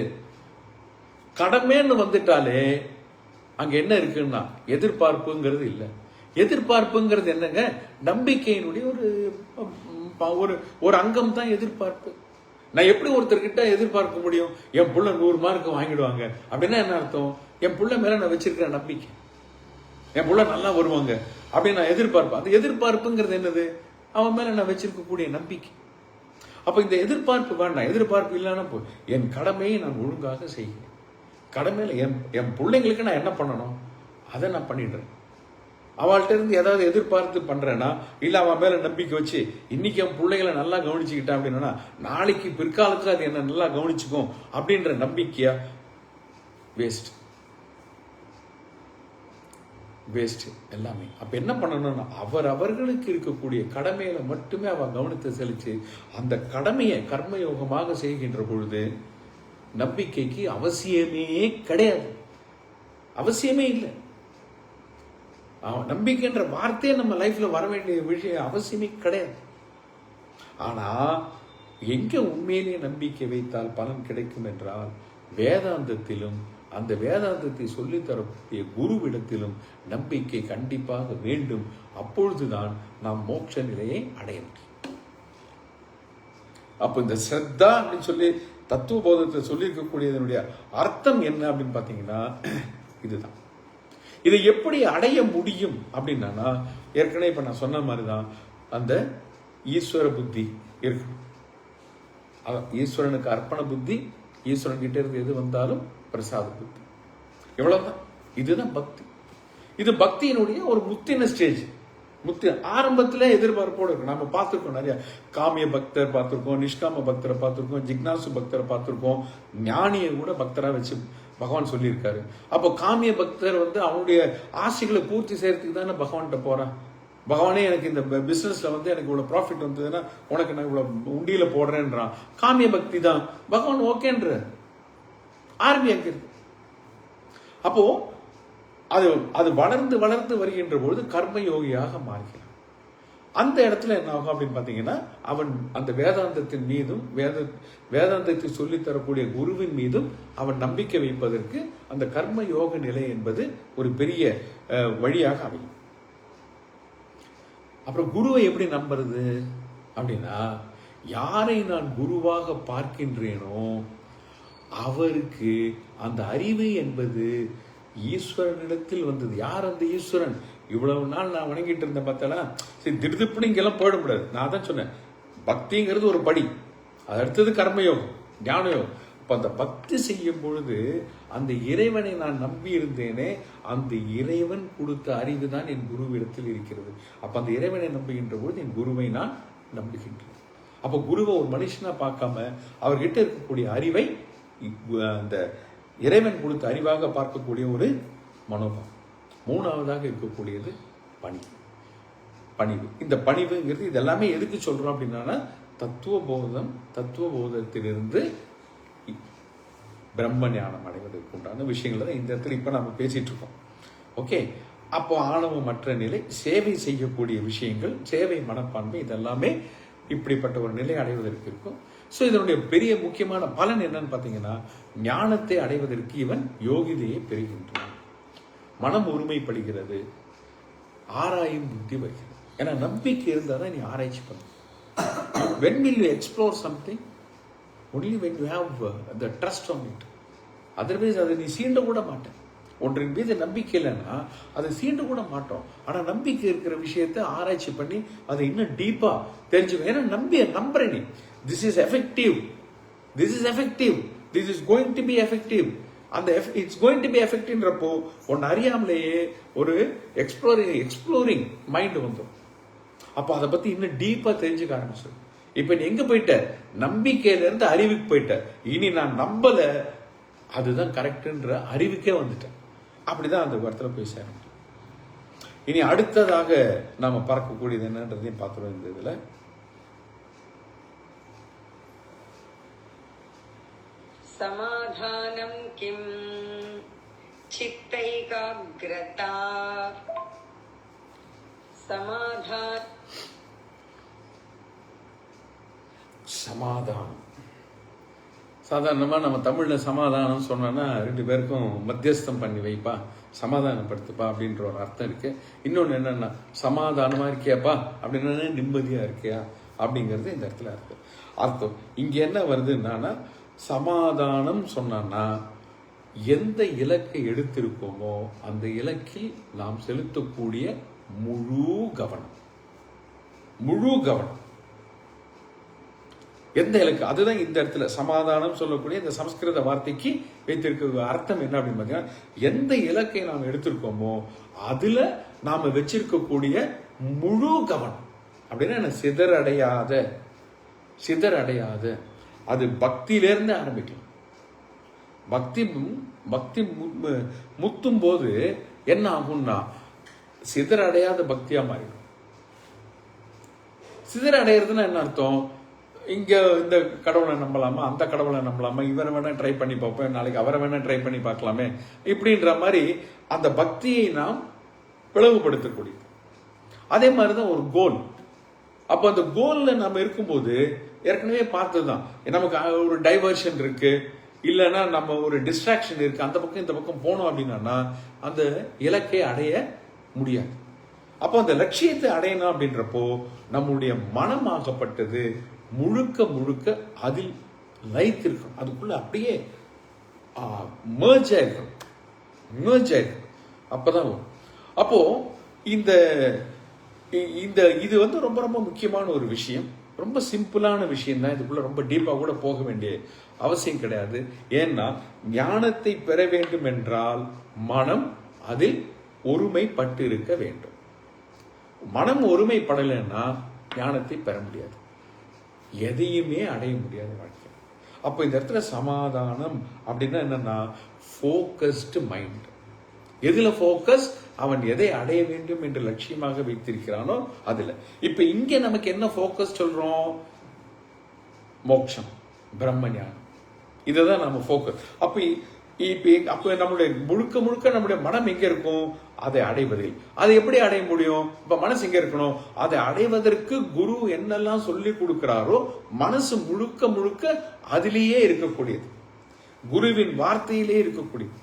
கடமைன்னு வந்துட்டாலே அங்க என்ன இருக்குன்னா எதிர்பார்ப்புங்கிறது இல்லை. எதிர்பார்ப்புங்கிறது என்னங்க? நம்பிக்கையினுடைய ஒரு ஒரு அங்கம் தான் எதிர்பார்ப்பு. நான் எப்படி ஒருத்தர்கிட்ட எதிர்பார்க்க முடியும்? என் புள்ள 100 மார்க் வாங்கிடுவாங்க அப்படின்னா என்ன அர்த்தம்? என் புள்ள மேல நான் வச்சிருக்கிற நம்பிக்கை, என் புள்ள நல்லா வருவாங்க அப்படின்னு நான் எதிர்பார்ப்பேன். அந்த எதிர்பார்ப்புங்கிறது என்னது? அவன் மேல நான் வச்சிருக்கக்கூடிய நம்பிக்கை. அப்ப இந்த எதிர்பார்ப்பு வேண்டாம். எதிர்பார்ப்பு இல்லைன்னா என் கடமையை நான் ஒழுங்காக செய்கிறேன். கடமையில என் பிள்ளைங்களுக்கு நான் என்ன பண்ணணும் அதை நான் பண்ணிடுறேன். அவள்கிட்ட இருந்து ஏதாவது எதிர்பார்த்து பண்றேன்னா, இல்ல அவன் மேல நம்பிக்கை வச்சு இன்னைக்கு என் பிள்ளைகளை நல்லா கவனிச்சுக்கிட்டேன் அப்படின்னா நாளைக்கு பிற்காலத்துல அது என்ன நல்லா கவனிச்சுக்கும் அப்படின்ற நம்பிக்கையா வேஸ்ட் எல்லாமே. அப்ப என்ன பண்ணணும்னா, அவர்களுக்கு இருக்கக்கூடிய கடமையில மட்டுமே அவன் கவனத்தை செலுத்தி அந்த கடமையை கர்மயோகமாக செய்கின்ற பொழுது நம்பிக்கைக்கு அவசியமே கிடையாது, அவசியமே இல்லை. நம்பிக்கைன்ற வார்த்தையே நம்ம லைஃப்ல வர வேண்டிய விஷயம் அவசியமே கிடையாது. ஆனா எங்க உண்மையிலேயே நம்பிக்கை வைத்தால் பலன் கிடைக்கும் என்றால் வேதாந்தத்திலும், அந்த வேதாந்தத்தை சொல்லித்தரக்கூடிய குருவிடத்திலும் நம்பிக்கை கண்டிப்பாக வேண்டும். அப்பொழுதுதான் நாம் மோட்ச நிலையை அடைய முடியும். அப்ப இந்த ஸ்ரத்தா அப்படின்னு சொல்லி தத்துவ போதத்தை சொல்லியிருக்கக்கூடியதனுடைய அர்த்தம் என்ன அப்படின்னு பாத்தீங்கன்னா இதுதான். இதை எப்படி அடைய முடியும் அப்படின்னா, ஏற்கனவே இப்ப நான் சொன்ன மாதிரிதான் அந்த ஈஸ்வர புத்தி இருக்கணும். ஈஸ்வரனுக்கு அர்ப்பண புத்தி, ஈஸ்வரன் கிட்ட இருந்து எது வந்தாலும் பிரசாத புத்தி, இவ்வளவுதான். இதுதான் பக்தி. இது பக்தியினுடைய ஒரு முத்தின ஸ்டேஜ். ஆரம்பத்துல எதிர்பார்ப்போடு இருக்கும். நம்ம பார்த்திருக்கோம், நிறைய காமிய பக்தர் பார்த்திருக்கோம், நிஷ்காம பக்தரை பார்த்திருக்கோம், ஜிக்னாசு பக்தரை பார்த்திருக்கோம், ஞானியை கூட பக்தரா வச்சு பகவான் சொல்லியிருக்காரு. அப்போ காமிய பக்தர் அவனுடைய ஆசைகளை பூர்த்தி செய்யறதுக்கு தானே பகவான்கிட்ட போறான். பகவானே எனக்கு இந்த பிசினஸ்ல எனக்கு இவ்வளவு ப்ராஃபிட் வந்ததுன்னா உனக்கு நான் இவ்வளவு உண்டியில போடுறேன்றான். காமிய பக்தி தான். பகவான் ஓகேன்ற ஆர்மி அங்க இருக்கு. அப்போ அது வளர்ந்து வளர்ந்து வருகின்ற பொழுது கர்மயோகியாக மாறுகிறான். அந்த இடத்துல என்ன ஆகும் அப்படின்னு பாத்தீங்கன்னா, அவன் அந்த வேதாந்தத்தின் மீதும் வேதாந்தத்தை சொல்லித் தரக்கூடிய குருவின் மீதும் அவன் நம்பிக்கை வைப்பதற்கு அந்த கர்ம யோக நிலை என்பது ஒரு பெரிய வழியாக அமையும். அப்புறம் குருவை எப்படி நம்புறது அப்படின்னா, யாரை நான் குருவாக பார்க்கின்றேனோ அவருக்கு அந்த அறிவு என்பது ஈஸ்வரனிடத்தில் வந்தது. யார் அந்த ஈஸ்வரன்? இவ்வளவு நாள் நான் வணங்கிட்டு இருந்தேன் பார்த்தா, சரி திடுதிப்புன்னு இங்கெல்லாம் போயிட முடியாது. நான் தான் சொன்னேன், பக்திங்கிறது ஒரு படி, அது அடுத்தது கர்மயோகம், ஞான யோகம். அப்ப அந்த பக்தி செய்யும் பொழுது அந்த இறைவனை நான் நம்பி இருந்தேனே, அந்த இறைவன் கொடுத்த அறிவு தான் என் குருவிடத்தில் இருக்கிறது. அப்ப அந்த இறைவனை நம்புகின்ற பொழுது என் குருவை நான் நம்புகின்றேன். அப்ப குருவை ஒரு மனுஷனா பார்க்காம அவர்கிட்ட இருக்கக்கூடிய அறிவை அந்த இறைவன் கொடுத்த அறிவாக பார்க்கக்கூடிய ஒரு மனோபாவம். மூணாவதாக இருக்கக்கூடியது பணிவு. இந்த பணிவுங்கிறது இதெல்லாமே எதுக்கு சொல்றோம் அப்படின்னா, தத்துவ போதத்திலிருந்து பிரம்ம ஞானம் அடைவதற்கு உண்டான விஷயங்களை தான் இந்த இடத்துல இப்ப நம்ம பேசிட்டு இருக்கோம். ஓகே, அப்போ ஆணவமற்ற நிலை, சேவை செய்யக்கூடிய விஷயங்கள், சேவை மனப்பான்மை, இதெல்லாமே இப்படிப்பட்ட ஒரு நிலை அடைவதற்கு இருக்கும். ஸோ இதனுடைய பெரிய முக்கியமான பலன் என்னன்னு பார்த்தீங்கன்னா, ஞானத்தை அடைவதற்கு இவன் யோகிதையை பெறுகின்றான், மனம் ஒருமைப்படுகிறது, ஆராயும் புத்தி வருகிறது. ஏன்னா நம்பிக்கை இருந்தால் தான் நீ ஆராய்ச்சி பண்ண. When will you explore something? Only when you have the trust on it. Otherwise அதை நீ சீண்ட கூட மாட்டேன். ஒன்றின் மீது நம்பிக்கை இல்லைன்னா அதை சீண்ட கூட மாட்டோம். ஆனா நம்பிக்கை இருக்கிற விஷயத்தை ஆராய்ச்சி பண்ணி அதை இன்னும் டீப்பா தெரிஞ்சுக்கணும். ஏன்னா நம்புறேன் நீ, this is effective, this is going to be effective. அந்த இட்ஸ் கோயிங் டு பி எஃபெக்ட்ன்றப்போ ஒன்னு அறியாமலேயே ஒரு எக்ஸ்ப்ளோரிங் மைண்ட் வந்துடும். அப்போ அதை பத்தி இன்னும் டீப்பா தெரிஞ்சுக்க ஆரம்பிச்சு. இப்ப நீ எங்க போயிட்ட? நம்பிக்கையில இருந்து அறிவுக்கு போயிட்ட. இனி நான் நம்பல, அதுதான் கரெக்ட்ன்ற அறிவுக்கே வந்துட்டேன். அப்படிதான் அந்த இடத்துல போய் சேரணும். இனி அடுத்ததாக நாம பார்க்கக்கூடியது என்னன்றதையும் பார்த்துருவோம். இந்த இதுல சமாதானம் கிம் சித்தைகாக்ரதா சமாதானம். சாதாரணமா நம்ம தமிழ்ல சமாதானம் சொன்னோம்னா ரெண்டு பேருக்கும் மத்தியஸ்தம் பண்ணி வைப்பா, சமாதானப்படுத்துப்பா அப்படின்ற ஒரு அர்த்தம் இருக்கு. இன்னொன்னு என்னன்னா, சமாதானமா இருக்கியாப்பா அப்படின்னா நிம்மதியா இருக்கியா அப்படிங்கிறது இந்த இடத்துல இருக்கு அர்த்தம். இங்க என்ன வருதுன்னா, சமாதானம் சொன்னா எந்த இலக்கை எடுத்திருக்கோமோ அந்த இலக்கில் நாம் செலுத்தக்கூடிய முழு கவனம் எந்த இலக்கு, அதுதான் இந்த இடத்துல சமாதானம் சொல்லக்கூடிய இந்த சமஸ்கிருத வார்த்தைக்கு வைத்திருக்க அர்த்தம் என்ன அப்படின்னு பாத்தீங்கன்னா, எந்த இலக்கை நாம் எடுத்திருக்கோமோ அதுல நாம வச்சிருக்கக்கூடிய முழு கவனம் அப்படின்னா என்ன, சிதறடையாத. அது பக்தியிலிருந்து ஆரம்பிக்கலாம். பக்தி முத்தும் போது என்ன ஆகும்னா சிதறடையாத பக்தியா மாறிடும். சிதறடைகிறதுனா என்ன அர்த்தம்? இங்க இந்த கடவுளை நம்பலாமா, அந்த கடவுளை நம்பலாமா, இவரை வேணா ட்ரை பண்ணி பார்ப்போம், நாளைக்கு அவரை வேணா ட்ரை பண்ணி பார்க்கலாமே, இப்படின்ற மாதிரி அந்த பக்தியை நாம் பிளவுபடுத்தக்கூடியது. அதே மாதிரிதான் ஒரு கோல். அப்ப அந்த கோல்ல நம்ம இருக்கும்போது ஏற்கனவே பார்த்ததுதான், நமக்கு ஒரு டைவர்ஷன் இருக்கு, இல்லைன்னா நம்ம ஒரு டிஸ்ட்ராக்ஷன் இருக்கு, அந்த பக்கம் இந்த பக்கம் போனோம் அப்படின்னா அந்த இலக்கை அடைய முடியாது. அப்போ அந்த லட்சியத்தை அடையணும் அப்படின்றப்போ நம்முடைய மனமாகப்பட்டது முழுக்க அதில் லயித்திருக்கும், அதுக்குள்ள அப்படியே merge ஆயிருக்கும். அப்பதான் வரும். அப்போ இந்த இது வந்து ரொம்ப ரொம்ப முக்கியமான ஒரு விஷயம். ரொம்ப சிம்பிளான விஷயம் தான். இதுக்குள்ள ரொம்ப டீப்பா கூட போக வேண்டிய அவசியம் கிடையாது. ஏன்னா ஞானத்தை பெற வேண்டும் என்றால் மனம் அதில் ஒருமைப்பட்டு இருக்க வேண்டும். மனம் ஒருமைப்படலைன்னா ஞானத்தை பெற முடியாது, எதையுமே அடைய முடியாது வாழ்க்கை. அப்போ இந்த இடத்துல சமாதானம் அப்படின்னா என்னன்னா, ஃபோக்கஸ்டு மைண்ட். எதுல ஃபோக்கஸ்? அவன் எதை அடைய வேண்டும் என்று லட்சியமாக வைத்திருக்கிறானோ அதுல. இப்ப இங்க நமக்கு என்ன ஃபோக்கஸ் சொல்றோம்? மோட்சம், பிரம்ம ஞானம், இதுதான் நம்ம ஃபோக்கஸ். அப்ப அப்ப நம்முடைய முழுக்க முழுக்க நம்முடைய மனம் எங்க இருக்கும்? அதை அடைவதில். அதை எப்படி அடைய முடியும்? இப்ப மனசு எங்க இருக்கணும்? அதை அடைவதற்கு குரு என்னெல்லாம் சொல்லி கொடுக்கிறாரோ மனசு முழுக்க முழுக்க அதிலேயே இருக்கக்கூடியது, குருவின் வார்த்தையிலே இருக்கக்கூடியது,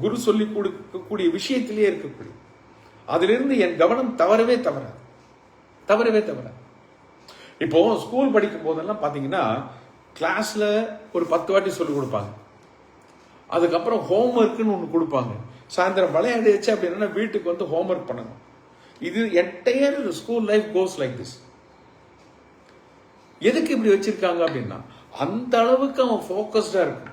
குரு சொல்லி கொடுக்கக்கூடிய விஷயத்திலேயே இருக்கக்கூடியது. அதிலிருந்து என் கவனம் தவறவே தவறாது. இப்போ ஸ்கூல் படிக்கும் போதெல்லாம் பாத்தீங்கன்னா கிளாஸ்ல ஒரு 10 வாட்டி சொல்லிக் கொடுப்பாங்க. அதுக்கப்புறம் ஹோம்ஒர்க்னு ஒன்று கொடுப்பாங்க. சாயந்தரம் விளையாடிச்சு அப்படின்னா வீட்டுக்கு வந்து ஹோம்ஒர்க் பண்ணணும். இது entire school life cos like this. எதுக்கு இப்படி வச்சிருக்காங்க அப்படின்னா அந்த அளவுக்கு அவன் ஃபோக்கஸ்டா இருக்கும்.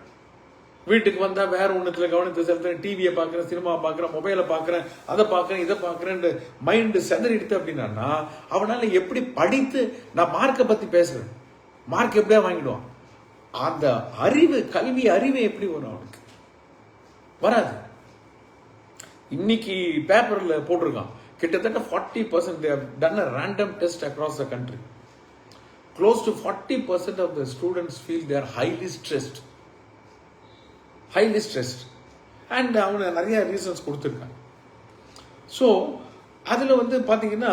வீட்டுக்கு வந்தா வேற ஒண்ணுத்துல கவனத்தை செலுத்துறேன், டிவியை பாக்குறேன், சினிமா பாக்குறேன், மொபைலை பாக்குறேன், அதை பாக்குறேன், இதை பாக்குறேன், மைண்ட் செதறிடுது அப்படின்னா அவனால எப்படி படித்து நான் மார்க்கை பத்தி பேசுறேன், மார்க் எப்படியா வாங்கிடுவான்? அந்த அறிவு, கல்வி அறிவு எப்படி வரும் அவனுக்கு? வராது. இன்னைக்கு பேப்பர்ல போட்டிருக்கான் கிட்டத்தட்ட 40% they have done a random test across the country. Close to 40% of the students feel they are highly stressed and அவங்க நிறைய ரீசன்ஸ் கொடுத்துருக்காங்க. ஸோ அதில் வந்து பார்த்தீங்கன்னா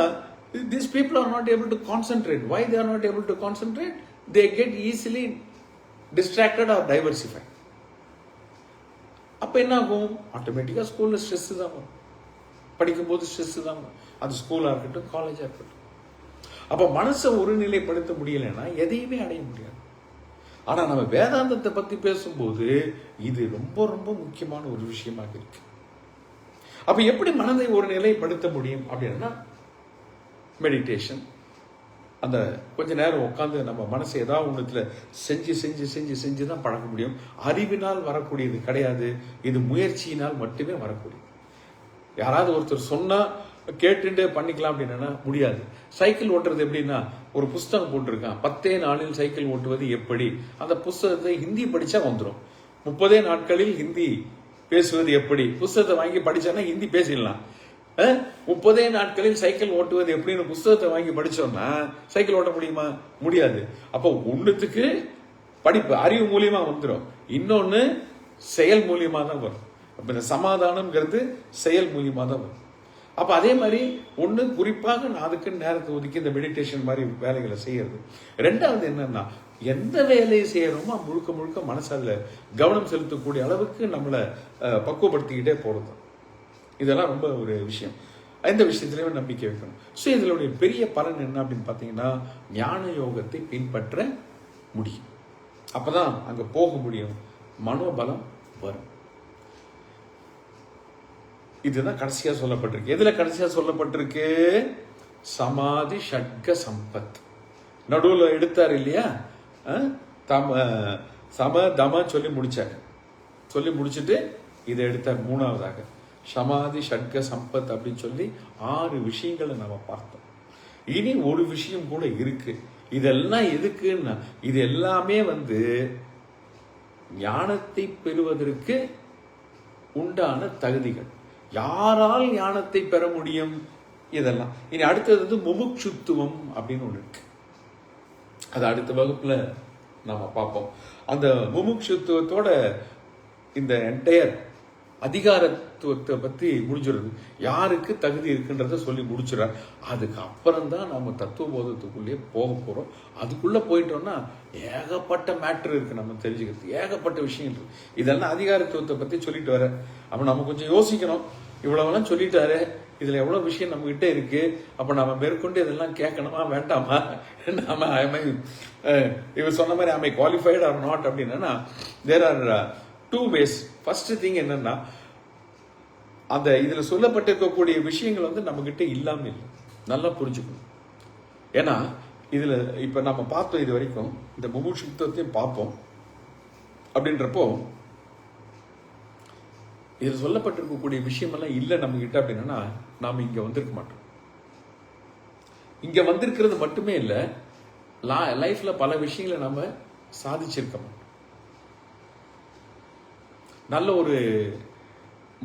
these people are not able to concentrate. Why they are not able to concentrate? They get easily distracted or diversified. அப்போ என்ன ஆகும்? ஆட்டோமேட்டிக்காக ஸ்கூலில் ஸ்ட்ரெஸ் தான் வரும், படிக்கும்போது ஸ்ட்ரெஸ் தான் வரும். அது ஸ்கூலாக இருக்கட்டும், காலேஜாக இருக்கட்டும். அப்போ மனசை ஒருநிலைப்படுத்த முடியலைன்னா எதையுமே அடைய முடியாது. ஆனால் நம்ம வேதாந்தத்தை பற்றி பேசும்போது இது ரொம்ப ரொம்ப முக்கியமான ஒரு விஷயமாக இருக்கு. அப்போ எப்படி மனதை ஒரு நிலைப்படுத்த முடியும் அப்படின்னா மெடிடேஷன். அந்த கொஞ்ச நேரம் உட்காந்து நம்ம மனசை ஏதாவது ஒன்றுத்துல செஞ்சு செஞ்சு செஞ்சு செஞ்சு தான் பழக்க முடியும். அறிவினால் வரக்கூடியது கிடையாது, இது முயற்சியினால் மட்டுமே வரக்கூடியது. யாராவது ஒருத்தர் சொன்னா கேட்டுட்டு பண்ணிக்கலாம் அப்படின்னா முடியாது. சைக்கிள் ஓட்டுறது எப்படின்னா ஒரு புஸ்தகம் போட்டிருக்கான், 10 நாளில் சைக்கிள் ஓட்டுவது எப்படி. அந்த புஸ்தகத்தை ஹிந்தி படிச்சா வந்துடும். 30 நாட்களில் ஹிந்தி பேசுவது எப்படி. புஸ்தகத்தை வாங்கி படிச்சானா ஹிந்தி பேசிடலாம். 30 நாட்களில் சைக்கிள் ஓட்டுவது எப்படின்னு புஸ்தகத்தை வாங்கி படிச்சோம்னா சைக்கிள் ஓட்ட முடியுமா? முடியாது. அப்போ ஒண்ணுத்துக்கு படிப்பு அறிவு மூலியமா வந்துடும், இன்னொன்னு செயல் மூலியமா தான் வரும். அப்ப இந்த சமாதானம்ங்கிறது செயல் மூலியமா தான் வரும். அப்ப அதே மாதிரி ஒண்ணு குறிப்பாக நான் அதுக்கு நேரத்தை ஒதுக்கி இந்த மெடிடேஷன் மாதிரி வேலைகளை செய்யறது. ரெண்டாவது என்னன்னா எந்த வேலையை செய்யறோமோ முழுக்க முழுக்க மனசு அதுல கவனம் செலுத்தக்கூடிய அளவுக்கு நம்மளை பக்குவப்படுத்திக்கிட்டே போறது. இதெல்லாம் ரொம்ப ஒரு விஷயம். எந்த விஷயத்திலையும் நம்பிக்கை வைக்கணும். ஸோ இதனுடைய பெரிய பலன் என்ன அப்படின்னு பார்த்தீங்கன்னா ஞான யோகத்தை பின்பற்ற முடியும். அப்பதான் அங்க போக முடியும், மனோபலம் வரும். இதுதான் கடைசியா சொல்லப்பட்டிருக்கு. எதுல கடைசியா சொல்லப்பட்டிருக்கு? சமாதி ஷட்க சம்பத். நடுவில் எடுத்தார் இல்லையா? சம தம சொல்லி முடிச்சாரு. சொல்லி முடிச்சுட்டு இதை எடுத்தார் மூணாவதாக. சமாதி ஷட்க சம்பத் அப்படின்னு சொல்லி 6 விஷயங்களை நம்ம பார்த்தோம். இனி ஒரு விஷயம் கூட இருக்கு. இதெல்லாம் எதுக்குன்னா இது எல்லாமே வந்து ஞானத்தை பெறுவதற்கு உண்டான தகுதிகள். யாரால் ஞானத்தை பெற முடியும்? இதெல்லாம். இனி அடுத்தது முமுட்சுத்துவம் அப்படின்னு ஒண்ணு இருக்கு. அது அடுத்த வகுப்புல நாம பார்ப்போம். அந்த முமுட்சுத்துவத்தோட இந்த என்டையர் அதிகாரத்துவத்தை பத்தி முடிஞ்சிருது. யாருக்கு தகுதி இருக்குன்றத சொல்லி முடிச்சுறார். அதுக்கு அப்புறம் தான் நம்ம தத்துவ போதத்துக்குள்ளேயே போக போறோம். அதுக்குள்ள போயிட்டோம்னா ஏகப்பட்ட மேட்டர் இருக்கு நம்ம தெரிஞ்சுக்கிறது, ஏகப்பட்ட விஷயம் இருக்கு. இதெல்லாம் அதிகாரத்துவத்தை பத்தி சொல்லிட்டு வர. அப்ப நம்ம கொஞ்சம் யோசிக்கணும். இவ்வளவெல்லாம் சொல்லிட்டாரு, இதுல எவ்வளவு விஷயம் நம்ம கிட்ட இருக்கு. அப்ப நம்ம மேற்கொண்டு இதெல்லாம் கேட்கணுமா வேண்டாமா? நாம இவர் சொன்ன மாதிரி ஐ குவாலிஃபைட் ஆர் நாட் அப்படின்னா there are 2 ways. First thing என்னன்னா அந்த இதுல சொல்லப்பட்டிருக்கக்கூடிய விஷயங்கள் வந்து நம்ம கிட்ட இல்லாம இல்லை. நல்லா புரிஞ்சுக்கணும். ஏன்னா இதுல இப்ப நம்ம பார்த்தோம், இது வரைக்கும் இந்த முமுட்சுத்துவத்தையும் பார்ப்போம். அப்படின்றப்போ இதுல சொல்லப்பட்டிருக்கக்கூடிய விஷயம் எல்லாம் இல்லை நம்ம கிட்ட அப்படின்னா நாம இங்க வந்திருக்க மாட்டோம். இங்க வந்திருக்கிறது மட்டுமே இல்லை, லைஃப்ல பல விஷயங்களை நம்ம சாதிச்சிருக்க மாட்டோம். நல்ல ஒரு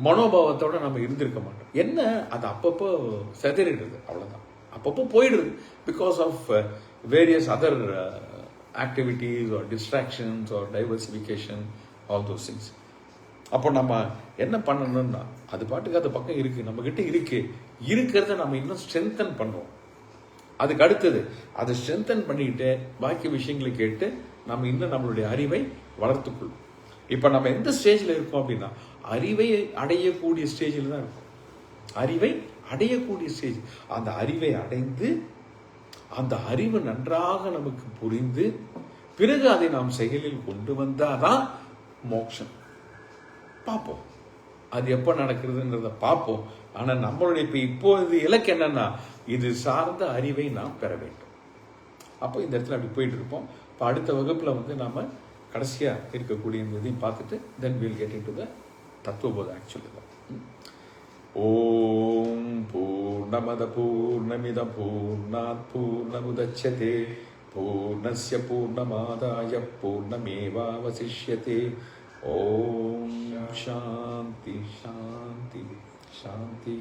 மனோபாவத்தோட நம்ம இருந்திருக்க மாட்டோம். என்ன அது அப்பப்போ செதறிடுது, அவ்வளவுதான். அப்பப்போ போயிடுது because of various other activities or distractions or diversification, all those things. அப்போ நம்ம என்ன பண்ணணும்னா அது பாட்டுக்கு அது பக்கம் இருக்கு, நம்ம கிட்ட இருக்கு, இருக்கிறத நம்ம இன்னும் ஸ்ட்ரென்தன் பண்ணுவோம். அதுக்கு அடுத்தது அதை ஸ்ட்ரென்தன் பண்ணிக்கிட்டு பாக்கி விஷயங்களை கேட்டு நம்ம இன்னும் நம்மளுடைய அறிவை வளர்த்துக்கொள்ளும். இப்போ நம்ம எந்த ஸ்டேஜில் இருக்கோம் அப்படின்னா அறிவை அடையக்கூடிய ஸ்டேஜில் தான் இருக்கோம். அறிவை அடையக்கூடிய ஸ்டேஜ். அந்த அறிவை அடைந்து அந்த அறிவு நன்றாக நமக்கு புரிந்து பிறகு அதை நாம் செயலில் கொண்டு வந்தாதான் மோட்சம். பார்ப்போம் அது எப்போ நடக்கிறதுன்றத பார்ப்போம். ஆனால் நம்மளுடைய இப்போது இலக்கு என்னன்னா இது சார்ந்த அறிவை நாம் பெற வேண்டும். அப்போ இந்த இடத்துல அப்படி போயிட்டு இருப்போம். இப்போ அடுத்த வகுப்பில் வந்து நாம் கடைசியாக இருக்கக்கூடிய இந்த இதையும் பார்த்துட்டு then will get into the தத்துவபோதம் ஆக்சுவலி தான். ஓம் பூர்ணமத பூர்ணமித பூர்ணாத் பூர்ணமுதச்யதே பூர்ணஸ்ய பூர்ணமாதாய பூர்ணமேவாவசிஷ்யதே. ஓம் சாந்தி சாந்தி சாந்தி.